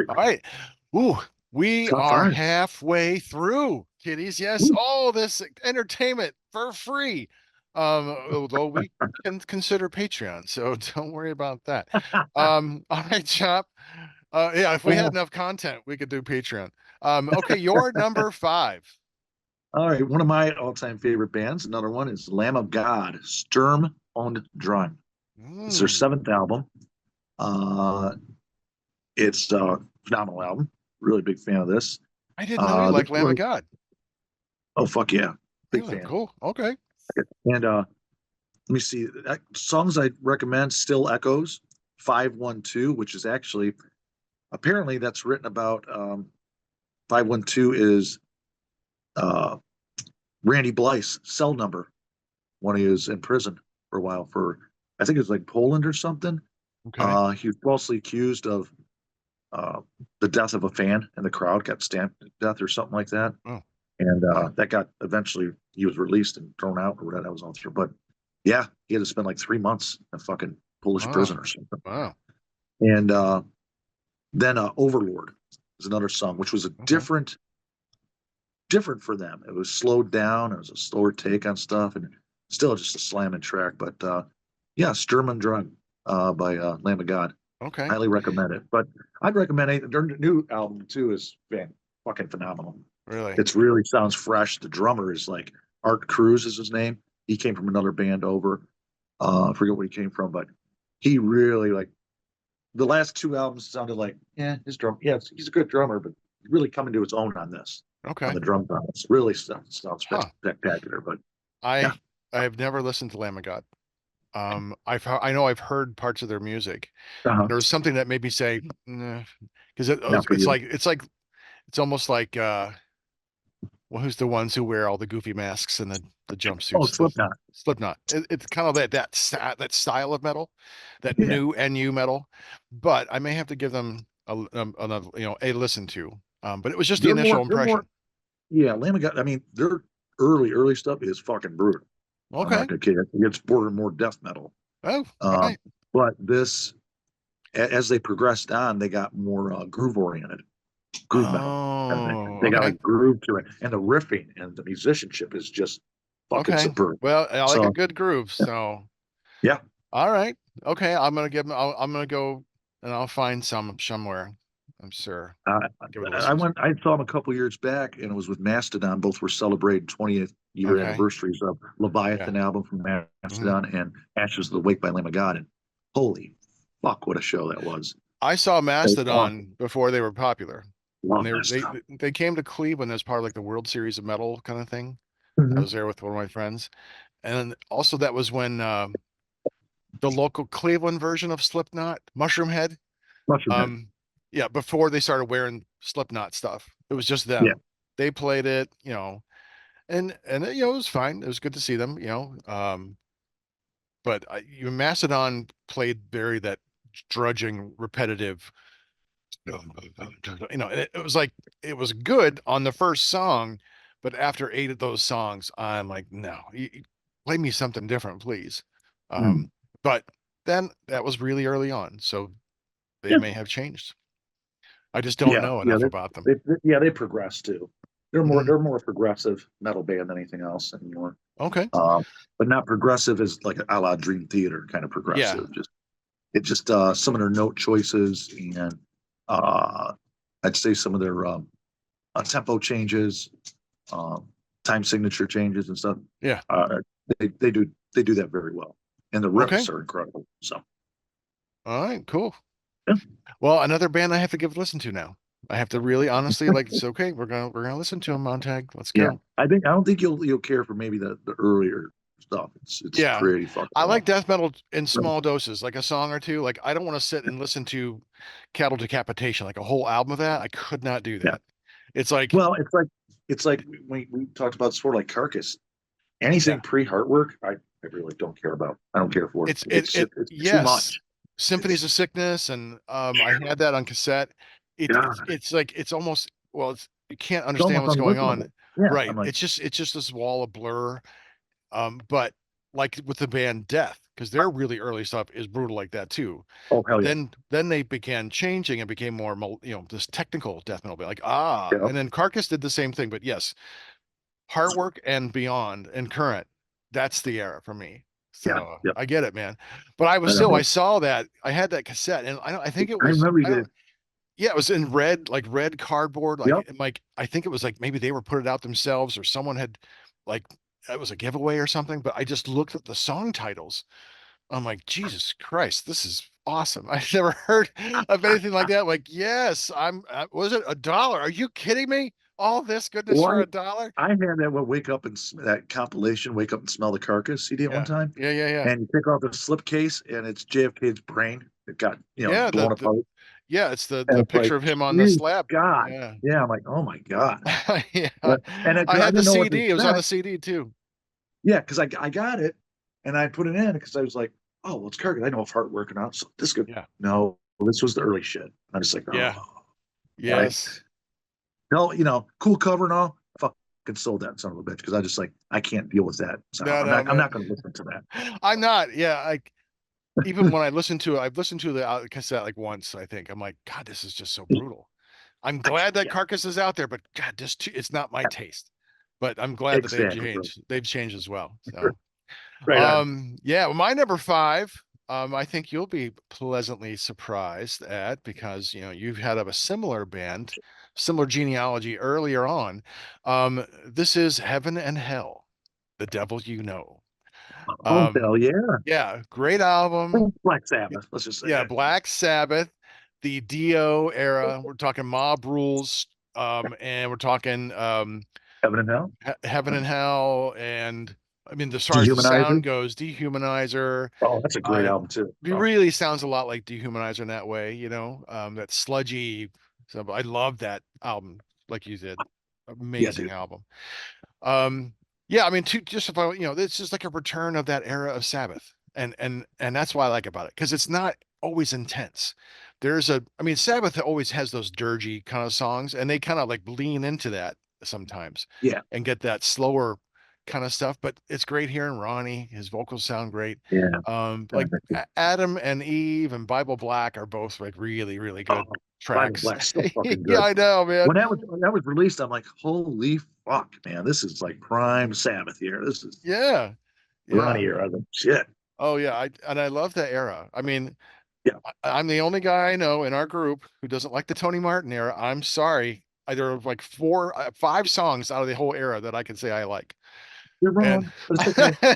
All right. Ooh, we are halfway through, kiddies. Yes, all this entertainment for free. Although we can consider Patreon, so don't worry about that. All right, Chop. If we had enough content, we could do Patreon. Okay, your number 5. All right, one of my all-time favorite bands. Another one is Lamb of God, Sturm und Drang. It's their 7th album. It's a phenomenal album. Really big fan of this. I didn't know you liked Lamb of God. Oh, fuck yeah. Big fan. Cool. Okay. And let me see. Songs I recommend, Still Echoes, 512, which is actually, apparently that's written about, 512 is Randy Blythe's cell number when he was in prison for a while for, I think it was like Poland or something. Okay. He was falsely accused of the death of a fan in the crowd, got stamped to death or something like that. Oh. And that got eventually, he was released and thrown out or whatever that was all through. But yeah, he had to spend like 3 months in fucking Polish Wow. prison or something. Wow. And then Overlord is another song, which was a different for them. It was slowed down. It was a slower take on stuff, and still just a slamming track. But yeah, Sturm und Drang by Lamb of God. Okay. Highly recommend it. But I'd recommend it. Their new album too is fucking phenomenal. Really? It's really sounds fresh. The drummer is like Art Cruz is his name. He came from another band over. I forget where he came from, but he really like the last two albums sounded like, his drum. Yeah, he's a good drummer, but really coming to his own on this. Okay. On the drum sounds really sounds Huh. spectacular. But I have never listened to Lamb of God. I know I've heard parts of their music. There was something that made me say, because not for it's you. like it's almost like well, who's the ones who wear all the goofy masks and the jumpsuits? Oh, Slipknot. Slipknot. It's kind of that style of metal, that Yeah. new NU metal. But I may have to give them another a listen to. But it was just the They're initial more. They're impression. more. Yeah, Lamb of God. I mean, their early stuff is fucking brutal. I'm Okay. not gonna kid. It's border more death metal. Oh, all right. But this, as they progressed on, they got more groove oriented, groove metal. Oh, They got okay. like groove to it, and the riffing and the musicianship is just fucking Okay. superb. Well, I like So a good groove, so yeah, all right. Okay, I'm gonna go and I'll find some somewhere. I'm sure. Give it a listen. I saw them a couple years back, and it was with Mastodon. Both were celebrating 20th year Okay. anniversaries of Leviathan album from Mastodon and Ashes of the Wake by Lamb of God. And holy fuck, what a show that was! I saw Awesome. Mastodon before they were popular. Love And Mastodon. they came to Cleveland as part of like the World Series of Metal kind of thing. I was there with one of my friends. And also that was when the local Cleveland version of Slipknot, Mushroom Head, Mushroom Head. yeah, before they started wearing Slipknot stuff. It was just them. Yeah. They played it, and it was fine. It was good to see them, but Mastodon played very that drudging, repetitive, it was like it was good on the first song, but after 8 of those songs, I'm like, no, play me something different, please. But then that was really early on, so they Yeah. may have changed. I just don't know enough about them. They progress too. They're more progressive metal band than anything else anymore. Okay. But not progressive as like a la Dream Theater kind of progressive. Just some of their note choices and I'd say some of their tempo changes, time signature changes and stuff. Yeah. They do that very well, and the riffs are incredible. So. All right, cool. Yeah. Well, another band I have to give a listen to now. I have to really honestly it's okay. We're gonna listen to them, Montag. Let's go. Yeah, I don't think you'll care for maybe the earlier stuff. It's pretty fucking. I like death metal in small doses, like a song or two. Like I don't want to sit and listen to Cattle Decapitation, like a whole album of that. I could not do that. Yeah. It's like we talked about sort of like Carcass. Anything pre-Heartwork, I really don't care about. I don't care for it. It's too much. Symphonies of Sickness, and I had that on cassette. It's like it's almost you can't understand what's going on. Yeah, right. Like, it's just this wall of blur. But like with the band Death, because their really early stuff is brutal like that too. Oh hell yeah. Then they began changing and became more this technical death metal, like and then Carcass did the same thing. But yes, Heartwork and beyond and current, that's the era for me. So I get it, man. But I saw that I had that cassette, and I think it was. I remember you did. Yeah, it was in red cardboard. Like I think it was like maybe they were put it out themselves or someone had like it was a giveaway or something. But I just looked at the song titles. I'm like, Jesus Christ, this is awesome. I've never heard of anything like that. Like, yes, was it $1? Are you kidding me? All this goodness for $1? I had that Wake Up and that compilation, Wake Up and Smell the Carcass CD at one time. Yeah. And you take off the slipcase and it's JFK's brain. It got blown apart. Yeah, it's the picture of him on the slab. God. Yeah, I'm like, oh my God. Yeah. And I had the CD. It was on the CD too. Yeah, because I got it and I put it in because I was like, oh, well, it's Carcass. I know if Heartwork and out. So this could. Yeah. No, this was the early shit. I'm just like, yeah. Yes. No, cool cover and all. I fucking sold that son of a bitch because I can't deal with that. So I'm not going to listen to that. I'm not. Yeah, even when I've listened to the cassette like once, I think I'm like, God, this is just so brutal. I'm glad that Yeah. Carcass is out there, but God, it's not my taste. But I'm glad that Exactly. Bro. they've changed as well. So Right on. yeah, well, my number five, I think you'll be pleasantly surprised at, because you've had a similar band, similar genealogy earlier on. This is Heaven and Hell, The Devil You Know. Oh hell yeah! Yeah, great album. Black Sabbath. Let's just say Yeah, it. Black Sabbath, the Dio era. We're talking Mob Rules, and we're talking Heaven and Hell. Heaven and Hell, and I mean, as far as the Dehumanizer. sound goes, Dehumanizer. Oh, that's a great Uh, album too. it Oh, really sounds a lot like Dehumanizer in that way, that sludgy. So I love that album, like you did. yeah, Amazing dude. album. Um, yeah, I mean, just if I, it's just like a return of that era of Sabbath, and that's why I like about it, because it's not always intense. I mean, Sabbath always has those dirgy kind of songs, and they kind of like lean into that sometimes, Yeah, and get that slower kind of stuff. But it's great hearing Ronnie; his vocals sound great. yeah. Like Adam and Eve and Bible Black are both like really, really Oh, good Bible tracks. Black's so fucking Yeah, good. I know, man. When that was released, I'm like, holy fuck, man, this is like prime Sabbath here. This is Yeah, Ronnie yeah. here. I was like, shit. Oh yeah, I love that era. I mean, Yeah, I'm the only guy I know in our group who doesn't like the Tony Martin era. I'm sorry. There are like five songs out of the whole era that I can say I like. you're And wrong, but it's okay.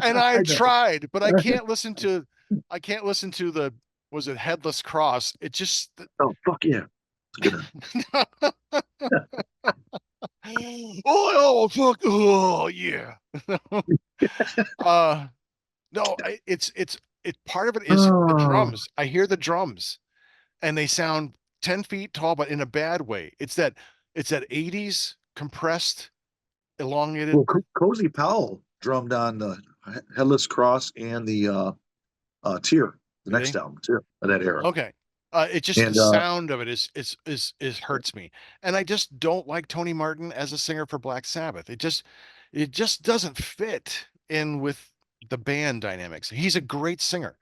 and I I've know. tried, but I can't listen to the, was it Headless Cross? It just Oh fuck yeah, it's a good. oh fuck, oh yeah. uh no, it part of it is the Oh, drums. I hear the drums and they sound 10 feet tall, but in a bad way. It's that 80s compressed, elongated. well, Cozy Powell drummed on the Headless Cross and the Tear, the Did next they? album too, of that era. Okay. It just, the And sound of it is hurts me. And I just don't like Tony Martin as a singer for Black Sabbath. It just doesn't fit in with the band dynamics. He's a great singer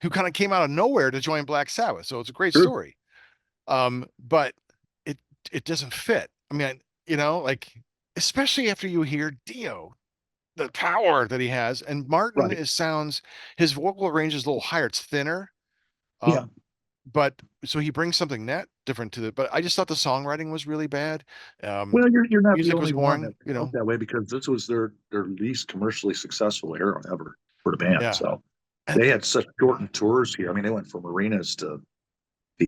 who kind of came out of nowhere to join Black Sabbath. So it's a great true, story. But it it doesn't fit. I mean, like, especially after you hear Dio, the power that he has, and Martin right? sounds, his vocal range is a little higher, it's thinner. Yeah. Um, but so he brings something that different to it. But I just thought the songwriting was really bad. Well, you're not the Music was only one boring, that felt that way because this was their least commercially successful era ever for the band. yeah. So And they had such shortened tours here. I mean, they went from arenas to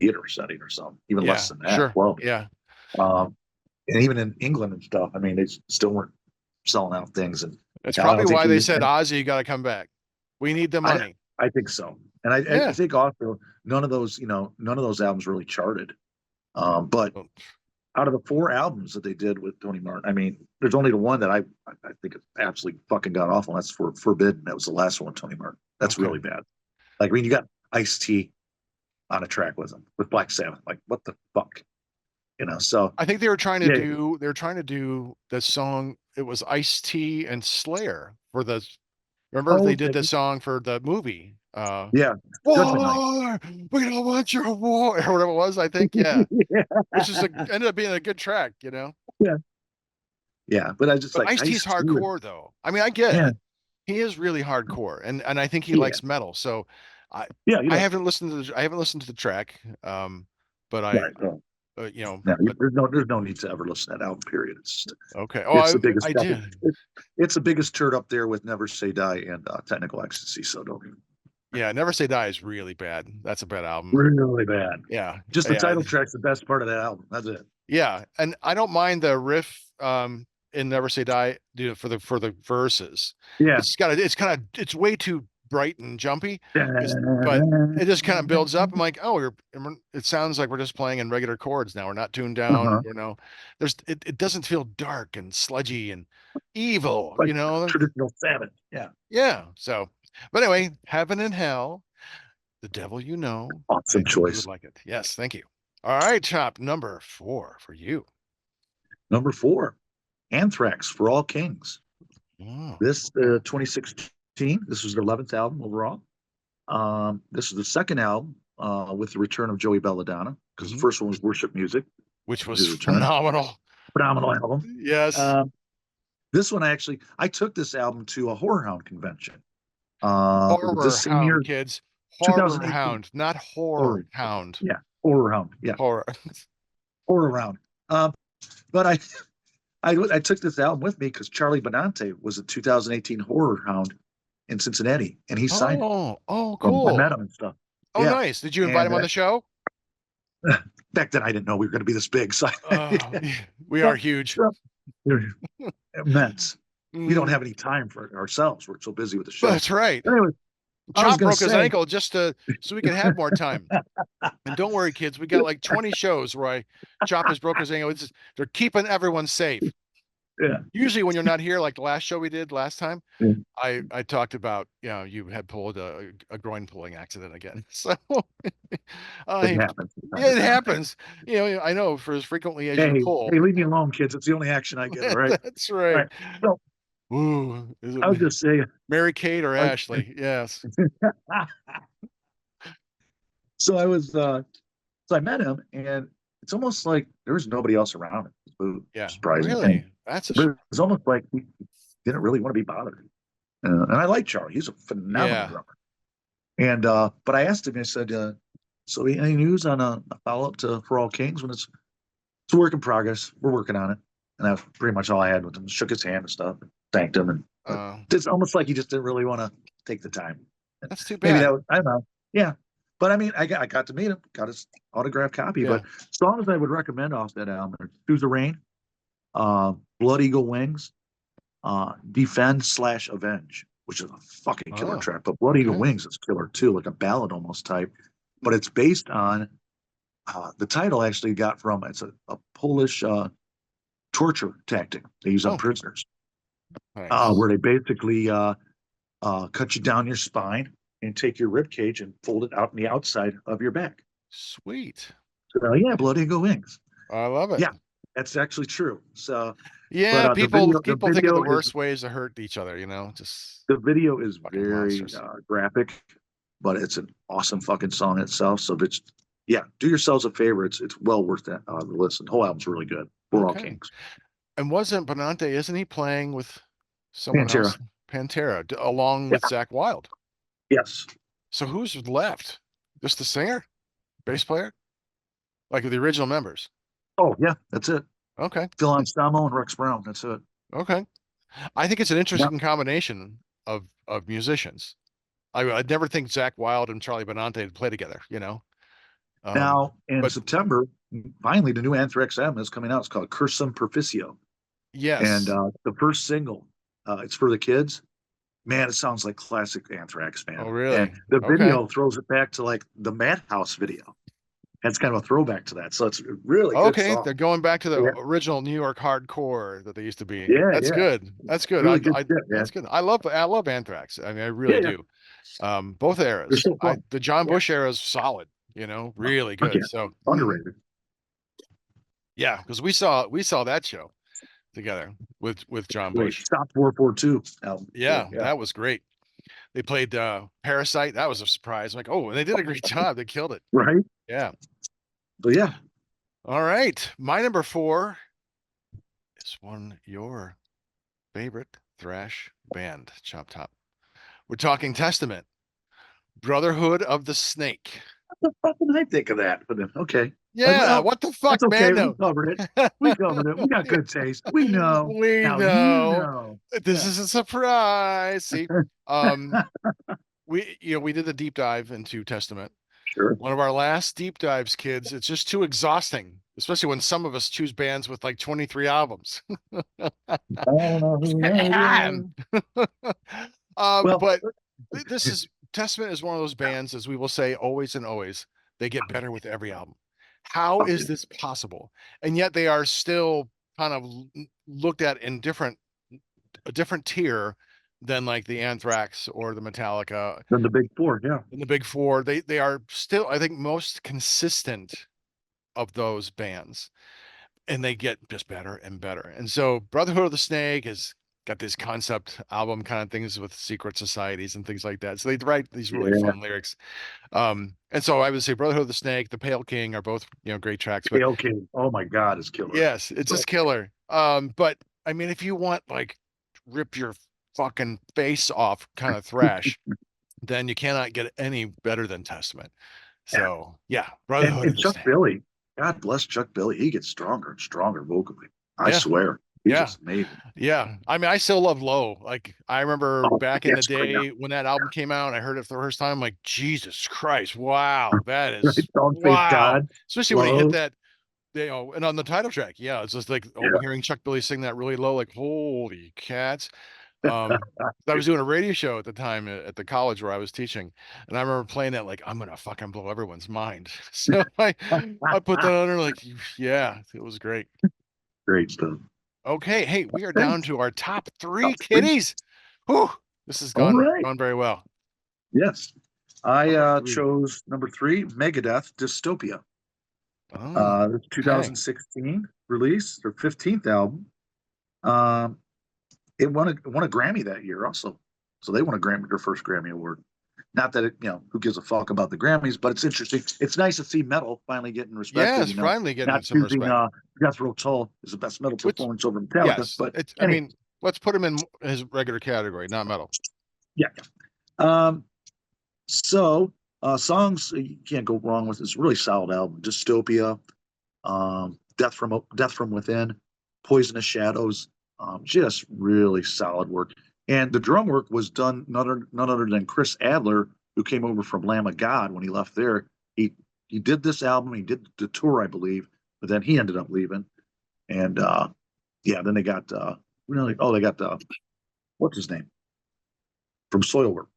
theater setting or something, even yeah, less than that. sure. Well, Yeah. um, and even in England and stuff, I mean, they still weren't selling out things. And That's I probably don't think why they we, said, Ozzy, you got to come back. We need the I, money. I think so. And I Yeah. think also none of those albums really charted. But Well, out of the four albums that they did with Tony Martin, I mean, there's only the one that I think is absolutely fucking god awful. And that's for Forbidden. That was the last one, Tony Martin. That's okay. really bad. Like, I mean, you got Ice-T on a track with him with Black Sabbath. Like, what the fuck, So I think yeah, they were trying to do the song. It was Ice-T and Slayer for the, remember oh they did the song for the movie. yeah, Judgment Night. War, we don't want your war, or whatever it was, I think. Yeah. Which ended up being a good track. yeah, yeah. But I just But like Ice-T's Ice-T. And, hardcore though. I mean, I get yeah, it. He is really hardcore, and I think he yeah, likes metal. So I yeah. You I know, haven't listened to the track. But right? No, but there's no need to ever listen to that album. Period. okay. Oh, It's the biggest I fucking. did. It's the biggest turd up there with Never Say Die and Technical Ecstasy. So don't even. Yeah, Never Say Die is really bad. That's a bad album. Really bad. Yeah. Just the Yeah. title track's the best part of that album. That's it. Yeah. And I don't mind the riff in Never Say Die, for the verses. Yeah. It's way too bright and jumpy, but it just kind of builds up. I'm like, oh, it sounds like we're just playing in regular chords now. We're not tuned down, Uh-huh. it doesn't feel dark and sludgy and evil, Like traditional Sabbath. Yeah. Yeah. So, but anyway, Heaven and Hell, The Devil You Know. I Awesome think you would choice. like it. Yes, thank you. All right, Chop, number 4 for you. Number 4, Anthrax for All Kings. Oh, This okay. 2016 This was their 11th album overall. This is the second album with the return of Joey Belladonna, because the first one was Worship Music, which was his return. phenomenal. Phenomenal album. Yes. This one I took this album to a Horror Hound convention. Horror This same Hound, year, kids. Horror 2018. Hound, not Horror Hound. Yeah, Horror Hound. Yeah, Horror. Horror Hound. But I took this album with me because Charlie Benante was a 2018 Horror Hound in Cincinnati, and he signed it. Oh, I cool. met him and stuff. Oh, Yeah. nice. Did you invite him on the show? Back then, I didn't know we were going to be this big. So We are huge. They're immense. We don't Mm. have any time for ourselves. We're so busy with the show. That's right. Anyway, Chop broke his ankle just so we could have more time. And don't worry, kids, we got like 20 shows where Chop has broke his ankle. They're keeping everyone safe. Yeah. Usually when you're not here, like the last show we did last time, Yeah. I talked about, you had pulled a groin pulling accident again. So It happens. yeah, it happens. I know, for as frequently as you pull. Hey, leave me alone, kids. It's the only action I get. All right. That's right. Right. So, ooh, is I was it just saying. Mary Kate or Ashley? Yes. So I met him, and it's almost like there was nobody else around him. Yeah. Surprising. Really? That's It was almost like he didn't really want to be bothered. And I like Charlie. He's a phenomenal drummer. And but I asked him. I said, "So any news on a follow up to For All Kings? When it's a work in progress. We're working on it." And that's pretty much all I had with him. Shook his hand and stuff, and thanked him, and it's almost like he just didn't really want to take the time. That's too bad. Maybe I don't know. Yeah. But I mean, I got to meet him, got his autographed copy. Yeah. But songs I would recommend off that album are Choose the Rain, Blood Eagle Wings, Defend/Avenge, which is a fucking killer track. But Blood Eagle Wings is killer too, like a ballad almost type. But it's based on the title actually got from it's a Polish torture tactic they use on prisoners, where they basically cut you down your spine and take your rib cage and fold it out in the outside of your back. Sweet. So yeah, Blood Eagle Wings. I love it. Yeah, that's actually true. So yeah, but, people think of the is, worst ways to hurt each other. Just the video is very monsters. Graphic, but it's an awesome fucking song itself. So it's do yourselves a favor. It's well worth that the listen. The whole album's really good. For All Kings. And wasn't Benante? Isn't he playing with someone else? Pantera, along with Zakk Wylde. Yes. So who's left? Just the singer, bass player, like the original members. Oh yeah, that's it. Okay. Phil Anselmo and Rex Brown. That's it. Okay. I think it's an interesting combination of musicians. I'd never think Zakk Wylde and Charlie Benante would play together. Now in September, finally the new Anthrax album is coming out. It's called Cursum Perficio. Yes. And the first single, it's for the kids. Man, it sounds like classic Anthrax, man. Oh, really? And the video throws it back to like the Madhouse video. That's kind of a throwback to that. So it's really good song. They're going back to the original New York hardcore that they used to be. Yeah, that's good. That's good. Really that's good. I love Anthrax. I mean, I really do. Both eras. So the John Bush era is solid. Really good. So underrated. Yeah, because we saw that show together with John Bush. Stop 442 album. Yeah, that was great. They played Parasite. That was a surprise. I'm like, oh, and they did a great job. They killed it. Right? Yeah. So yeah. All right. My number 4 is your favorite thrash band, ChopTop. We're talking Testament. Brotherhood of the Snake. What the fuck did I think of that? But then, okay. Yeah, what the fuck, okay, man? We covered it. We got good taste. We know. We now know. You know. This is a surprise. See, we did the deep dive into Testament. Sure. One of our last deep dives, kids. It's just too exhausting, especially when some of us choose bands with like 23 albums. But this is Testament is one of those bands, as we will say always and always, they get better with every album. How is this possible? And yet they are still kind of looked at in a different tier than like the Anthrax or the Metallica. Than the Big Four, yeah. In the Big Four, they are still, I think, most consistent of those bands, and they get just better and better. And so Brotherhood of the Snake is got these concept album kind of things with secret societies and things like that. So they write these really Yeah. fun lyrics. And so I would say Brotherhood of the Snake, The Pale King are both, great tracks, but Okay. Oh my God, it's killer. yes, it's just killer. But I mean, if you want like rip your fucking face off kind of thrash, then you cannot get any better than Testament. So yeah, Brotherhood of And the Chuck Snake. Billy, God bless Chuck Billy. He gets stronger and stronger vocally. I Yeah, swear. He's yeah, just amazing. yeah. I mean, I still love Low. Like I remember Oh, back in the yes, right now. day when that album came out, I heard it for the first time. I'm like, Jesus Christ, wow, that Right? is Don't face wow. God. Especially when he hit Low. that, and on the title track, yeah, it's just like Yeah. hearing Chuck Billy sing that really low, like holy cats. I was doing a radio show at the time at the college where I was teaching, and I remember playing that like I'm gonna fucking blow everyone's mind. So I put that on there like, yeah, it was great. Great stuff. Okay, hey, we are down Thanks. to our top three Top three. kitties. Whew, this has All gone right. gone very well. Yes. I Number three. chose number 3, Megadeth, Dystopia. Oh, It's okay. 2016 release, their 15th album. Um, it won a Grammy that year also. So they won a Grammy, their first Grammy award. Not that who gives a fuck about the Grammys, but it's interesting. It's nice to see metal finally getting Yeah, respected. it's finally getting Not some choosing respect. Jethro Tull as the best metal Which, performance over Metallica, yes, but it's. I anyway, mean, let's put him in his regular category, not metal. yeah. Um, so songs you can't go wrong with. It's a really solid album. Dystopia, Death from Within, Poisonous Shadows, just really solid work. And the drum work was done none other than Chris Adler, who came over from Lamb of God when he left there. He did this album, he did the tour, I believe, but then he ended up leaving. And yeah, then they got they got what's his name from Soilwork,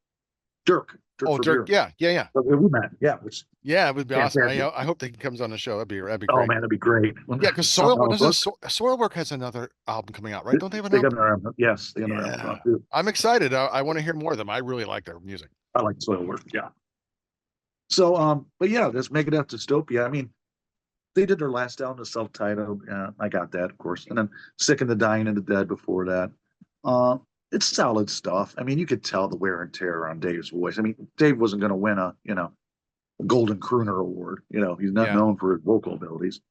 Dirk Oh, Dirk. Verbeuren. Yeah, yeah, yeah. But we met, yeah, which Yeah, it would be awesome. fantastic. I hope that he comes on the show. That'd be Oh great. man, that'd be great. When Yeah, because somehow book, Soilwork has another album coming out, right? Don't they have an they got album? their yes, they got their album Yeah, out too. I'm excited. I want to hear more of them. I really like their music. I like Soilwork, yeah. So, but yeah, this Megadeth Dystopia. I mean, they did their last album, the self-titled. I got that, of course, and then Sick and the Dying and the Dead before that. Uh, it's solid stuff. I mean, you could tell the wear and tear on Dave's voice. I mean, Dave wasn't going to win a Golden Crooner Award. He's not Yeah. known for his vocal abilities.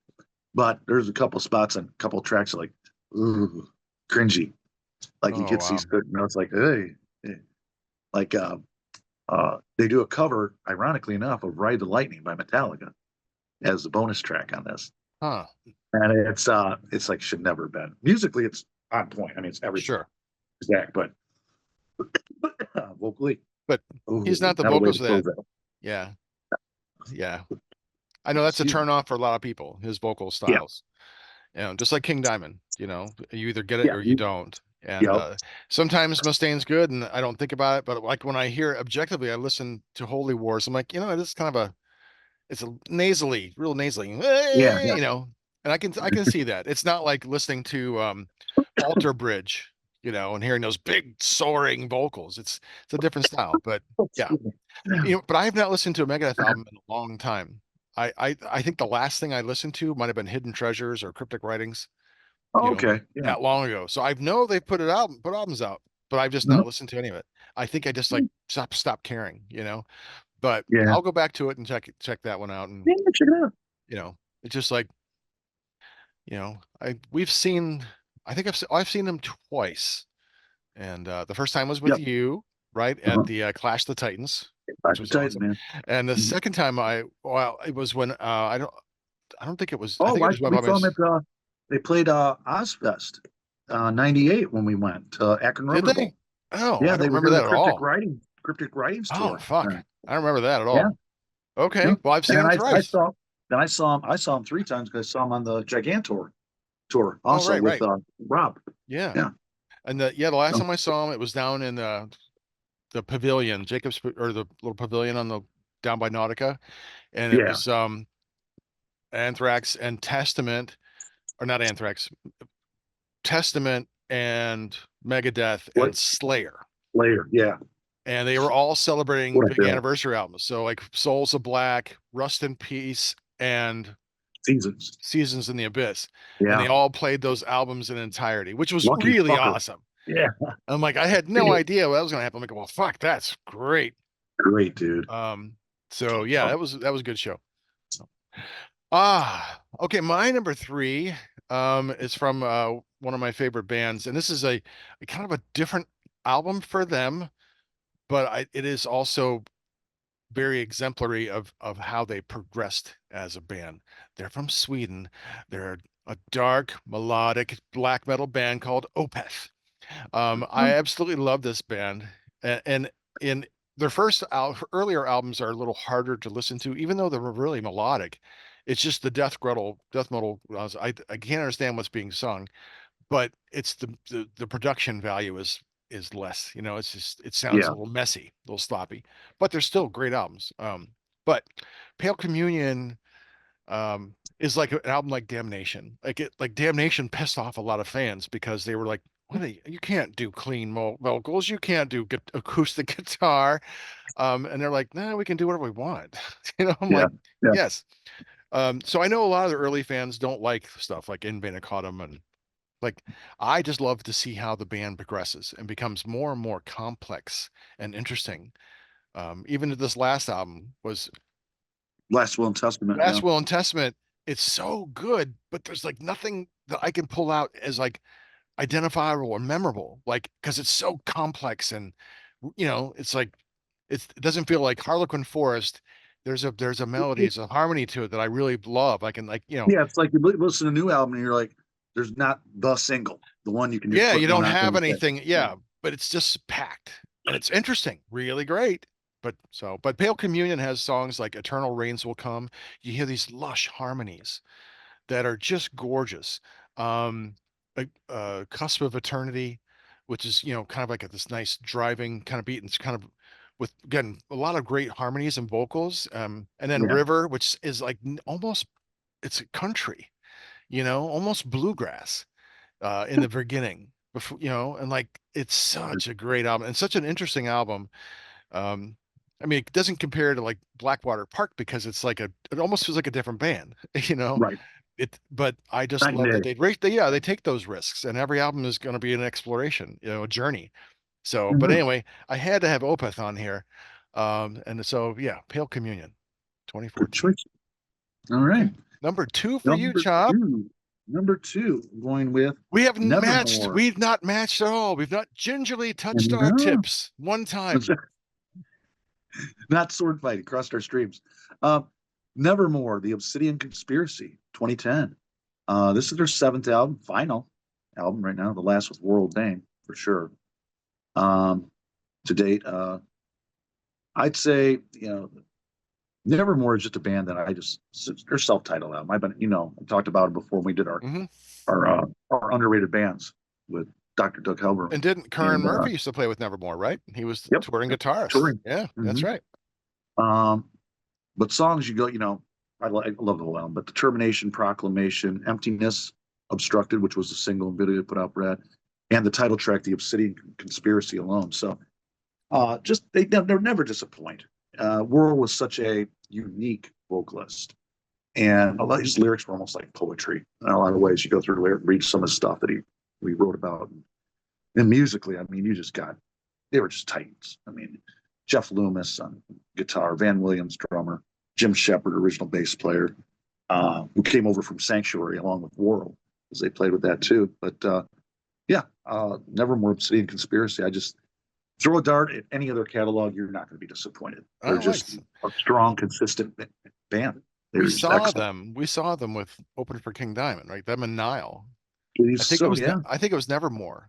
But there's a couple spots and a couple tracks like, ooh, cringy. Like he Oh gets wow. these certain notes like, hey, like they do a cover, ironically enough, of Ride the Lightning by Metallica as a bonus track on this. Huh. And it's like should never have been. Musically, it's on point. I mean, it's everything Sure. exact, but vocally, But ooh, he's not the not a way vocals to of close that. that. Yeah. Yeah. I know that's a Excuse me. turn off for a lot of people, his vocal Yeah, styles. Just like King Diamond, you either get it yeah, or you don't. And yeah, sometimes Mustaine's good and I don't think about it, but like when I hear objectively, I listen to Holy Wars, I'm like, this is kind of it's a nasally, real nasally, yeah, yeah. and I can see that. It's not like listening to Alter Bridge, and hearing those big soaring vocals. It's a different style, but yeah. Excuse me. But I have not listened to a Megadeth album in a long time. I think the last thing I listened to might have been Hidden Treasures or Cryptic Writings, Oh, okay, yeah, that long ago. So I know they put albums out, but I've just mhm, not listened to any of it. I think I just like stop caring. But yeah. I'll go back to it and check that one out. And Yeah, check it out. it's just like, we've seen, I think I've seen them twice. And the first time was with Yep. you, right? At Uh-huh. the Clash the Titans, which Clash of was Titans, awesome. man. And the Mhm. second time it was when I don't think it was. I Oh, think it was we when saw them at they played Ozfest, '98 when we went to Akron did Rubber they? Bowl. Oh, Yeah, I don't they were remember doing that the at all. Cryptic Writings Oh, tour. fuck. I don't remember that at Yeah, all. yeah. Okay. Well, I've seen And him I thrice. saw then I saw him 3 times because I saw him on the Gigantor tour Oh, also with right. Rob. Yeah. Yeah. And the last So, time I saw him, it was down in the pavilion, or the little pavilion down by Nautica. And it yeah. was Anthrax and Testament, or not Anthrax, Testament and Megadeth What and Slayer. later? Yeah. And they were all celebrating What a big bill. anniversary albums. So like Souls of Black, Rust in Peace, and Seasons. Seasons in the Abyss. And Yeah. they all played those albums in entirety, which was Lucky really fucker. awesome. Yeah. I'm like, I had no idea what was going to happen. I'm like, well, fuck, that's great. Great, dude. So yeah, that was a good show. Okay, my number three is from one of my favorite bands, and this is a kind of a different album for them, but it is also very exemplary of how they progressed as a band. They're from Sweden. They're a dark melodic black metal band called Opeth. I absolutely love this band, and in their earlier albums are a little harder to listen to, even though they're really melodic. It's just the death metal. I can't understand what's being sung, but it's the production value is less. You know, it's just it sounds a Yeah. little messy, a little sloppy, but they're still great albums. But Pale Communion is like an album like Damnation. Like Damnation pissed off a lot of fans because they were like, "What? You can't do clean vocals. You can't do acoustic guitar." And they're like, "No, we can do whatever we want." You know, I'm Yeah. like, Yeah. "Yes." So I know a lot of the early fans don't like stuff like In Vain I Caught 'Em, and like I just love to see how the band progresses and becomes more and more complex and interesting. Even this last album was Last Will and Testament. Yeah. Last Will and Testament. It's so good, but there's like nothing that I can pull out as like identifiable or memorable, like because it's so complex and it's like it doesn't feel like Harlequin Forest. There's a melody, there's a harmony to it that I really love. I can Yeah. It's like you listen to a new album and you're like, there's not the single, the one you can just yeah, put you one don't on. have anything, yeah, but it's just packed and it's interesting, really great. But Pale Communion has songs like Eternal Rains Will Come. You hear these lush harmonies that are just gorgeous. Um, Cusp of Eternity, which is kind of like this nice driving kind of beat, and it's kind of with again a lot of great harmonies and vocals. And then Yeah. River, which is like almost it's a country, almost bluegrass in the beginning. Before and like it's such a great album and such an interesting album. Um, I mean, it doesn't compare to like Blackwater Park because it's like it almost feels like a different band, you know. Right. But I just Night and love that day. they take those risks, and every album is going to be an exploration, a journey. So, but Mhm. anyway, I had to have Opeth on here, and so yeah, Pale Communion, Good 2014. choice. All right. Okay, number two for you, Number Chop. two. Number two, going with We haven't matched. Nevermore. We've not matched at all. We've not gingerly touched our No. tips one time. Not sword fighting, crossed our streams. Uh, Nevermore, The Obsidian Conspiracy, 2010. This is their seventh album, final album right now. The last with World Name, for sure. To date, I'd say, Nevermore is just a band that they're self-titled album. I've been, I talked about it before when we did our Hmm. our underrated bands with Dr. Doug Helber. And didn't Curran And Murphy used to play with Nevermore, right? He was the yep, touring guitarist. touring. Yeah, Hmm. that's right. But songs you go, I love the whole album, but Determination, Proclamation, Emptiness, Obstructed, which was the single and video they put out, Brad, and the title track, The Obsidian Conspiracy alone. So just they're never disappoint. Worrell was such a unique vocalist. And a lot of his lyrics were almost like poetry in a lot of ways. You go through the lyric, read some of the stuff that he wrote about. And musically, I mean, they were just titans. I mean, Jeff Loomis on guitar, Van Williams drummer, Jim Shepard, original bass player, who came over from Sanctuary along with Worrell, because they played with that too. But Nevermore, Obsidian Conspiracy. I just throw a dart at any other catalog, you're not going to be disappointed. I They're like. just a strong, consistent band. They're We just saw excellent. them. We saw them with Open for King Diamond, right? Them and Nile. So yeah, I think it was Nevermore.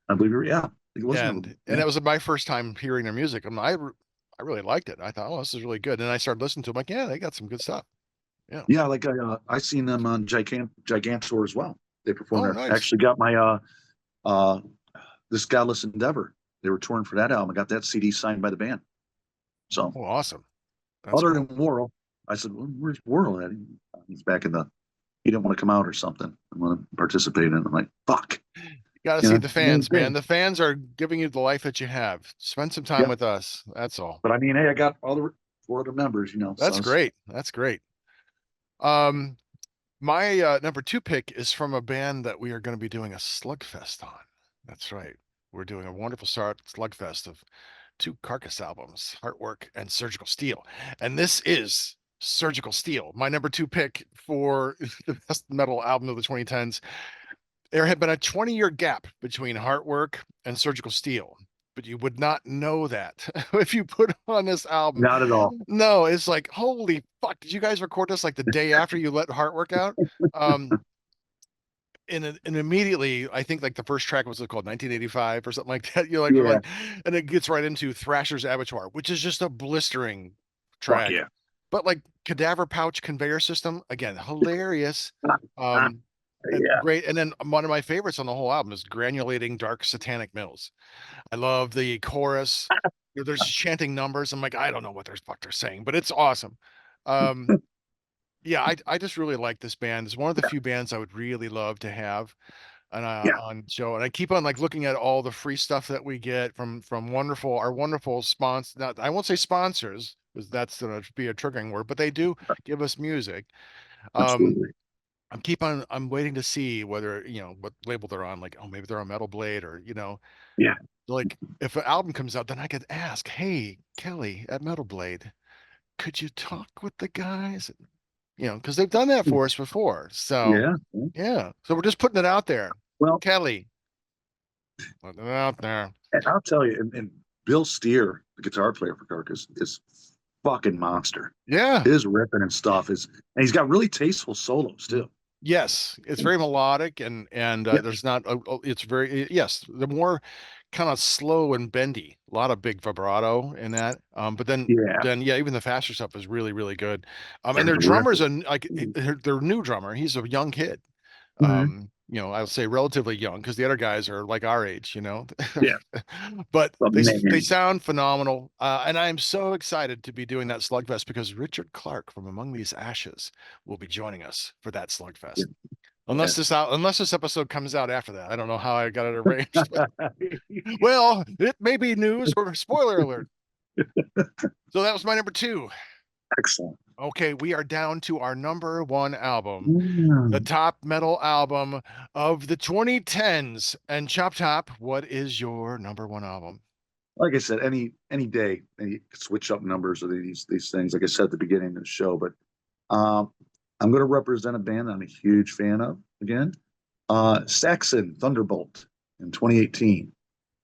I believe you're. Yeah, I think it was And Nevermore. that was my first time hearing their music. I really liked it. I thought, oh, this is really good. And I started listening to them. Like, yeah, they got some good stuff. Yeah. Yeah, like I seen them on Gigantor as well. They performed Oh, there. nice. Actually got my This Godless Endeavor. They were touring for that album. I got that CD signed by the band. So Oh, awesome. That's other cool. than Worrell, I said, well, "Where's Worrell at? He's back in the. He didn't want to come out or something. I want to participate in it." I'm like, "Fuck." You got to You see know, the fans, man. The fans are giving you the life that you have. Spend some time yeah. with us. That's all. But I mean, hey, I got all the four other members. That's great. That's great. Um, my number two pick is from a band that we are going to be doing a slugfest on. That's right. we're doing a wonderful slugfest of 2 Carcass albums, Heartwork and Surgical Steel. And this is Surgical Steel, my number 2 pick for the best metal album of the 2010s. There had been a 20-year gap between Heartwork and Surgical Steel, but you would not know that if you put on this album. Not at all. No, it's like, holy fuck, did you guys record this like the day after you let Heartwork out? And immediately, I think like the first track was called 1985 or something like that. You're like, Yeah. and it gets right into Thrasher's Abattoir, which is just a blistering Fuck track. yeah. But like Cadaver Pouch Conveyor System, again, hilarious. And Yeah. great. And then one of my favorites on the whole album is Granulating Dark Satanic Mills. I love the chorus. There's chanting numbers. I'm like, I don't know what they're saying, but it's awesome. Yeah, I just really like this band. It's one of the few bands I would really love to have Yeah. on show. And I keep on like looking at all the free stuff that we get from our wonderful sponsors. Now, I won't say sponsors because that's gonna be a triggering word, but they do give us music. Absolutely. I'm waiting to see whether, what label they're on, like, oh, maybe they're on Metal Blade or, Yeah. like if an album comes out, then I could ask, hey, Kelly at Metal Blade, could you talk with the guys? Because they've done that for us before. So Yeah. yeah. So we're just putting it out there. Well, Kelly, putting it out there. and I'll tell you, and Bill Steer, the guitar player for Carcass, is fucking monster. Yeah. His ripping and stuff is, and he's got really tasteful solos too. Yes, it's very melodic and Yeah. there's not it's very yes, the more kind of slow and bendy, a lot of big vibrato in that. But then Yeah. yeah, even the faster stuff is really really good. And And their the drummer's riffing. like their new drummer, he's a young kid. Mhm. I'll say relatively young because the other guys are like our age, Yeah. but But they man, sound phenomenal. And I'm so excited to be doing that slugfest because Richard Clark from Among These Ashes will be joining us for that slugfest. Unless this episode comes out after that. I don't know how I got it arranged. Well, it may be news or spoiler alert. So that was my number 2. excellent. Okay, we are down to our number 1 album, the Mm. top metal album of the 2010s. And ChopTop, what is your number 1 album? Like I said, any day, and you can switch up numbers of these things. Like I said at the beginning of the show, but um, I'm going to represent a band I'm a huge fan of again. Saxon Thunderbolt in 2018.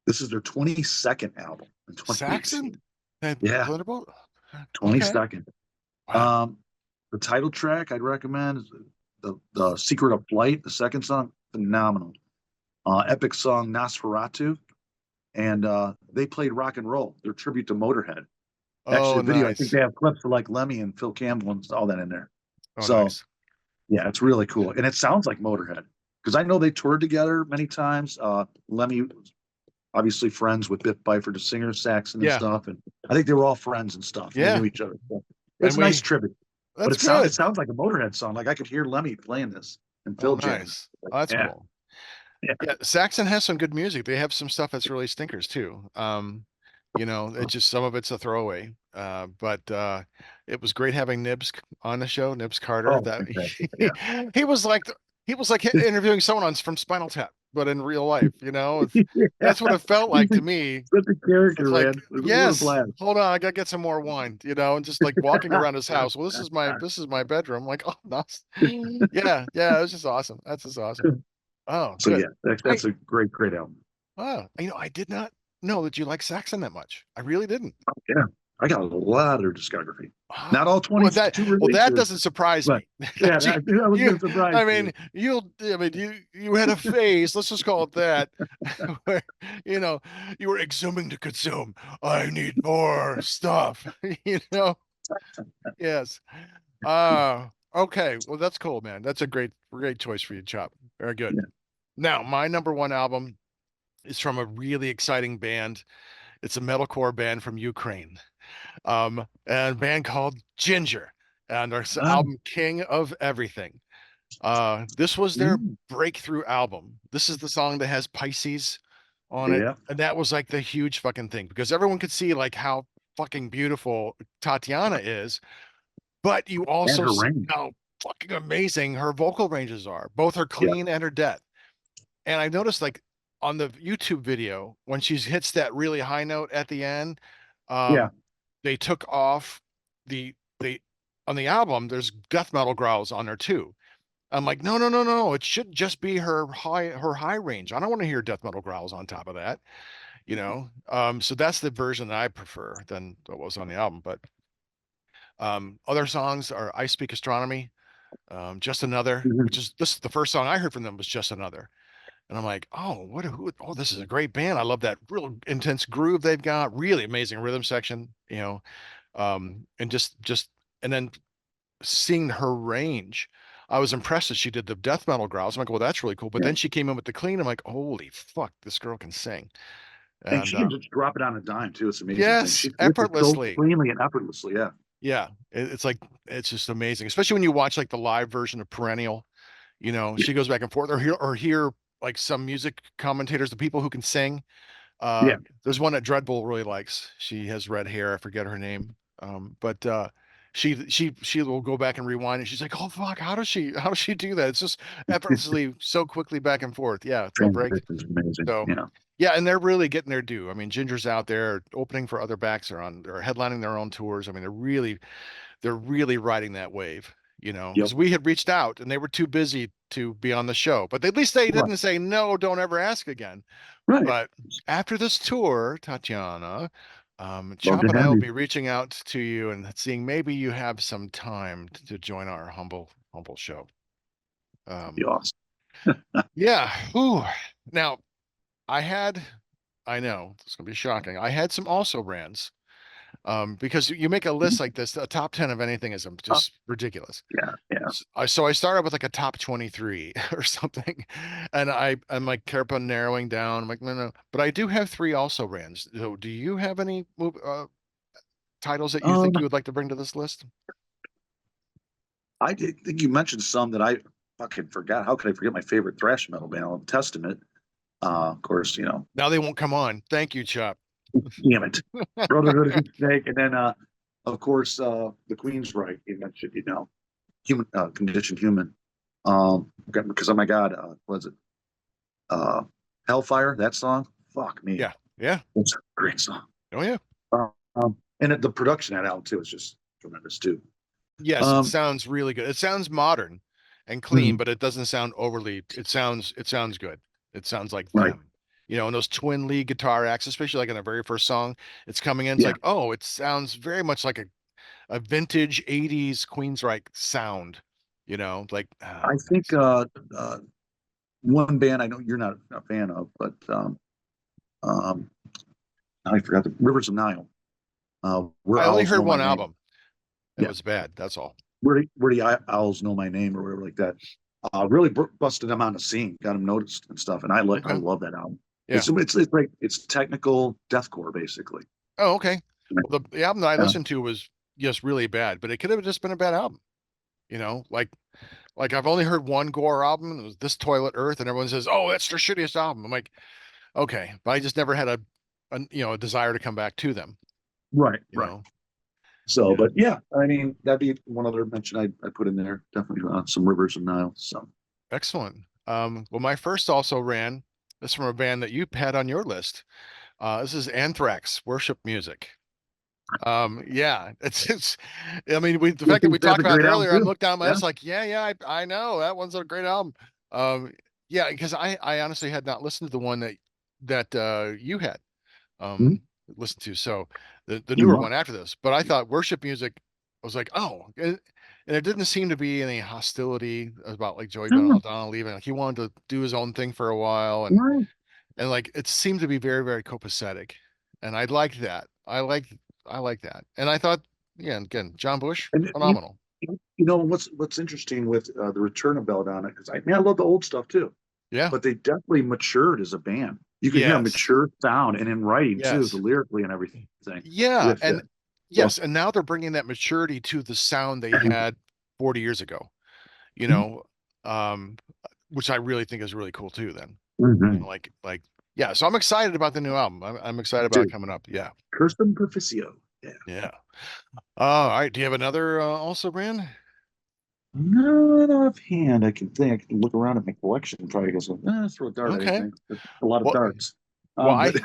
This is their 22nd album in 2018. Saxon? And Yeah, Thunderbolt? Okay. 22nd. Wow. The title track I'd recommend is the Secret of Flight, the second song, phenomenal. Epic song Nosferatu, and they played rock and roll. Their tribute to Motorhead. Actually, Oh, the video, I think nice. they have clips of like Lemmy and Phil Campbell and all that in there. Oh, So nice. yeah, it's really cool, and it sounds like Motorhead because I know they toured together many times. Lemmy was obviously friends with Biff Byford, the singer, Saxon and Yeah. stuff, and I think they were all friends and stuff. Yeah. They knew each other. So it's And a nice tribute, but that's it good. sounds like a Motorhead song. Like I could hear Lemmy playing this and Phil Oh, jamming. nice. Oh, that's Yeah. cool. Yeah. Yeah, Saxon has some good music. They have some stuff that's really stinkers too. It's just some of it's a throwaway. But it was great having Nibs on the show, Nibs Carter. Oh, That fantastic. Yeah. he was like interviewing someone from Spinal Tap, but in real life, that's what it felt like to me. Such a character, It's like, man. What a yes, blast. hold on, I gotta get some more wine, and just like walking around his house. Well, this is my bedroom. Like, oh, nice. Yeah, it was just awesome. That's just awesome. Oh, So good. yeah, that's a great album. Oh, I did not know that you like Saxon that much. I really didn't. Yeah, I got a lot of their discography. Ah, Not all 22 that releases, doesn't surprise but me. yeah, That that was you, gonna surprise I you. mean, you had a phase, let's just call it that, where, you were exhuming to consume. I need more stuff, Yes. Okay. Well, that's cool, man. That's a great choice for you, Chop. Very good. Yeah. Now, my number 1 album is from a really exciting band. It's a metalcore band from Ukraine. And a band called Ginger, and their album King of Everything. This was their breakthrough album. This is the song that has Pisces on it, Yeah. and that was like the huge fucking thing because everyone could see like how fucking beautiful Tatiana is, but you also her see range. how fucking amazing her vocal ranges are, both her clean and her death. And I noticed like on the YouTube video, when she hits that really high note at the end, Yeah. they took off they on the album, there's death metal growls on there too. I'm like, no, no, no, no. It should just be her high range. I don't want to hear death metal growls on top of that, you know. So that's the version that I prefer than what was on the album. But other songs are I Speak Astronomy, Just Another, Mhm. which is this is the first song I heard from them was Just Another. And I'm like, oh, this is a great band. I love that real intense groove they've got, really amazing rhythm section, you know. And just and then seeing her range, I was impressed that she did the death metal growls. I'm like, well, that's really cool. But Yeah. then she came in with the clean. I'm like, holy fuck, this girl can sing. And And she can just drop it on a dime too. It's an amazing thing. yes, She hits it so effortlessly. cleanly and effortlessly. Yeah. Yeah, it's like it's just amazing, especially when you watch like the live version of Perennial. You know, Yeah. she goes back and forth, or hear like some music commentators, the people who can sing. Yeah. There's one that Dreadbull really likes. She has red hair. I forget her name. But she will go back and rewind, and she's like, "Oh fuck, how does she do that? It's just effortlessly, so quickly back and forth. Yeah, they'll break. Transition's amazing. So Yeah. yeah, and they're really getting their due. I mean, Ginger's out there opening for other backs. They're headlining their own tours. I mean, they're really riding that wave. You know, Yep. because we had reached out and they were too busy to be on the show, but at least they Right. didn't say no, don't ever ask again. Right. But after this tour, Tatiana, Love Chop to and I have will you. be reaching out to you and seeing maybe you have some time to join our humble show. Be awesome. Yeah. Whew. Now, I had, I know it's gonna be shocking. I had some also brands. Because you make a list like this, a top 10 of anything is Oh, just ridiculous. yeah. Yeah. So I started with like a top 23 or something, and I'm like kept on narrowing down. I'm like, no, no, but I do have three also rans. So do you have any titles that you Um, think you would like to bring to this list? I did think you mentioned some that I fucking forgot. How could I forget my favorite thrash metal band, Testament? Of course, Now they won't come on. Thank you, Chop. damn it, Brotherhood of the Snake, and then of course the Queen's right. You mentioned, human conditioned human. Because oh my God, was it uh Hellfire? That song? Fuck me, Yeah, yeah. it's a great song. Oh yeah. And the production at album too is just tremendous too. Yes, it Um, sounds really good. It sounds modern and clean, mhm, but it doesn't sound overly. It sounds good. It sounds like right, them. You know, and those twin lead guitar acts, especially like in the very first song, it's coming in. It's yeah. like, oh, it sounds very much like a vintage 80s Queensryche sound, like I think one band I know you're not a fan of, but um, I forgot the Rivers of Nile. Where I only owls heard know my one name. album. It Yeah, was bad. That's all. where the owls know my name or whatever like that. Really busted them on the scene, got them noticed and stuff, and I Okay. love that album. Yeah. It's like it's technical deathcore basically. Oh, okay. Well, the album that I Yeah. listened to was just really bad, but it could have just been a bad album. Like I've only heard one Gore album, and it was This Toilet Earth, and everyone says, "Oh, that's their shittiest album." I'm like, okay, but I just never had a desire to come back to them. Right, You right. know, So, yeah, but yeah, I mean that'd be one other mention I put in there. Definitely some Rivers of Nile. So excellent. Well, my first also ran this from a band that you had on your list. This is Anthrax, Worship Music. Yeah, it's. I mean, the fact that we that's talked a about it great album earlier, I'm too. looked down at my Yeah. list like, yeah, I know that one's a great album. Um, yeah, because I honestly had not listened to the one that you had Mhm. listened to. So the You newer are. one after this, but I thought worship music I was like, oh, and it didn't seem to be any hostility about like Joey No, Belladonna leaving. Like he wanted to do his own thing for a while, and right. and like it seemed to be very, very copacetic. And I liked that. I like that. And I thought, yeah, again, John Bush, And phenomenal. what's interesting with the return of Belladonna, because I love the old stuff too, Yeah. but they definitely matured as a band. You can hear a Yes. mature sound, and in writing too, the Yes. lyrically and everything. Yeah. With And so, yes, and now they're bringing that maturity to the sound they had 40 years ago, you Mhm. know, um, which I really think is really cool too then. Mhm. Like yeah, so I'm excited about the new album. I'm excited about it Dude, coming up. Yeah. Kirsten Perficio. Yeah. Yeah. All right. Do you have another also brand? Not offhand. I can think. I can look around at my collection and probably go, throw a dart at Okay. anything. A lot of Well, darts. well, But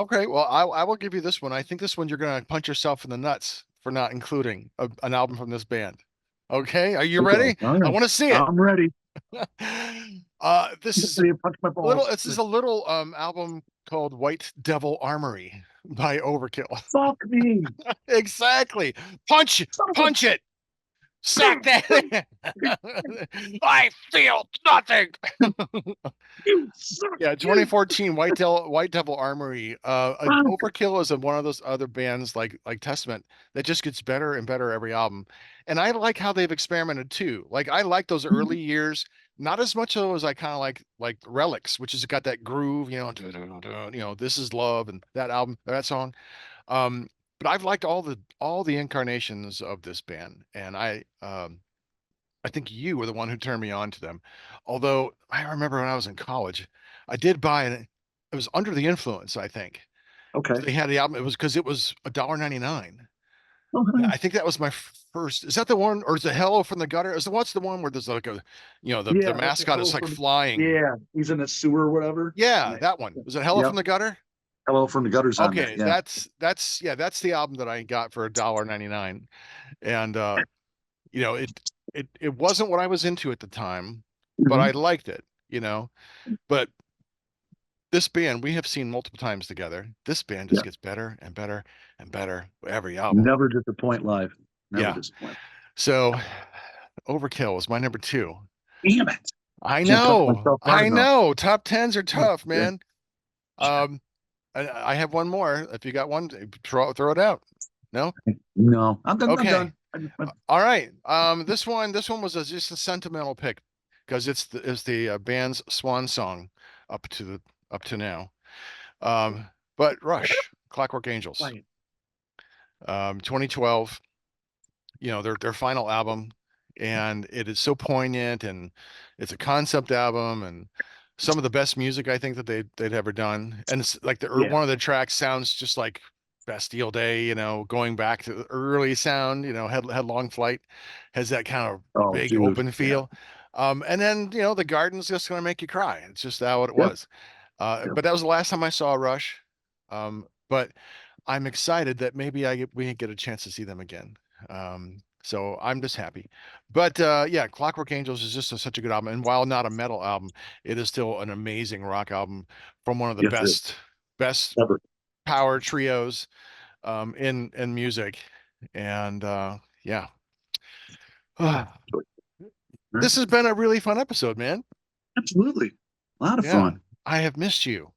okay. Well, I will give you this one. I think this one you're gonna punch yourself in the nuts for not including an album from this band. Okay, are you okay, ready? all I right. want to see it. I'm ready. This is Ready to punch my balls. this is a little album called White Devil Armory by Overkill. Fuck me. Exactly. Punch, Son of punch it. Sack a that. I feel nothing. you suck. Yeah, You 2014 White Devil Armory. fuck. Overkill is one of those other bands like Testament that just gets better and better every album. And I like how they've experimented too. Like I like those early years, not as much though as I kind of like Relics, which has got that groove, This Is Love and that album, that song. But I've liked all the incarnations of this band, and I think you were the one who turned me on to them. Although I remember when I was in college, I did buy it. It was Under the Influence, I think. Okay. They had the album. It was because it was $1.99. Okay. I think that was my first. Is that the one, or is it Hello from the Gutter? What's the one where there's like the Yeah, that's mascot hello is like from. flying. Yeah, he's in a sewer or whatever. Yeah, that one. Was it Hello Yep. from the Gutter? Hello from the gutters on there. Okay, Yeah. that's the album that I got for $1.99, and it wasn't what I was into at the time, but Mhm. I liked it, you know. But this band we have seen multiple times together. This band Yeah. just gets better and better and better with every album. Never disappoint live. Never Yeah. disappoint. So Overkill was my number two. Damn it. I Can't punch know, myself hard I enough. know. Top tens are tough, Yeah. man. Um, I have one more. If you got one, throw it out. No? No, I'm done. I'm Okay. done. All right. This one was just a sentimental pick because it's the band's swan song up to now. But Rush, Clockwork Angels, Fine. 2012. Their final album, and it is so poignant, and it's a concept album, and some of the best music I think that they'd ever done. And it's like Yeah. one of the tracks sounds just like Bastille Day, going back to the early sound, Headlong Flight has that kind of Oh, big dude. open Yeah. feel. And then, the garden's just gonna make you cry. It's just how it Yep. was. Yep. But that was the last time I saw Rush. But I'm excited that maybe we get a chance to see them again. So I'm just happy. But yeah, Clockwork Angels is just such a good album. And while not a metal album, it is still an amazing rock album from one of the Yes, it is. best Never. power trios in music. And yeah. Right. This has been a really fun episode, man. Absolutely. A lot of Yeah. fun. I have missed you.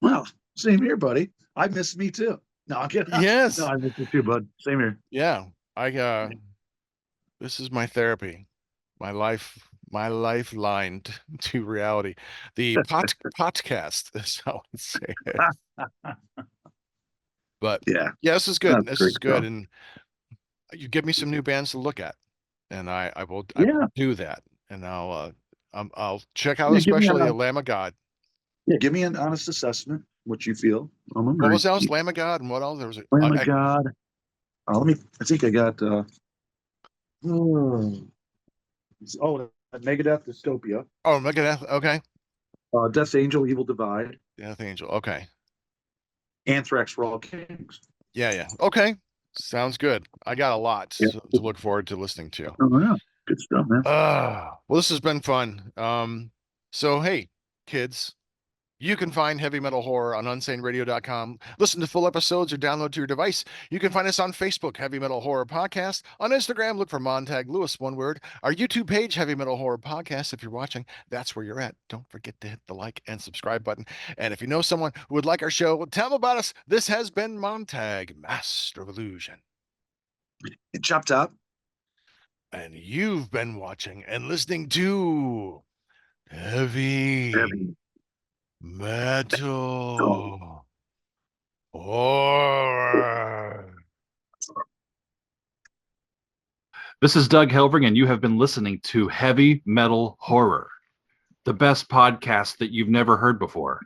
Well, same here, buddy. I miss me too. No, I'm kidding. Yes. No, I miss you too, bud. Same here. Yeah. This is my therapy. My lifeline to reality. The podcast is how I say it. But Yeah, yeah, this is good. that's This great is good. stuff. And you give me some new bands to look at, and I will Yeah. do that. And I'll check out Yeah, give me especially a, a Lamb of God. yeah, give me an honest assessment, what you feel. I'm What was agree. else? Lamb of God, and what else? There was Oh my God. I think I got, oh, Megadeth, Dystopia, Megadeth. Okay. Death Angel, Evil Divide, Death Angel. Okay. Anthrax for All Kings. Yeah. Okay. Sounds good. I got a lot Yeah. to look forward to listening to. Oh, yeah. Good stuff, man. Well, this has been fun. So hey, kids, you can find Heavy Metal Horror on unsaneradio.com. Listen to full episodes or download to your device. You can find us on Facebook, Heavy Metal Horror Podcast. On Instagram, look for Montag Lewis, one word. Our YouTube page, Heavy Metal Horror Podcast. If you're watching, that's where you're at. Don't forget to hit the like and subscribe button. And if you know someone who would like our show, tell them about us. This has been Montag, Master of Illusion. And Chop Top. And you've been watching and listening to Heavy Metal Horror. This is Doug Helvering, and you have been listening to Heavy Metal Horror, the best podcast that you've never heard before.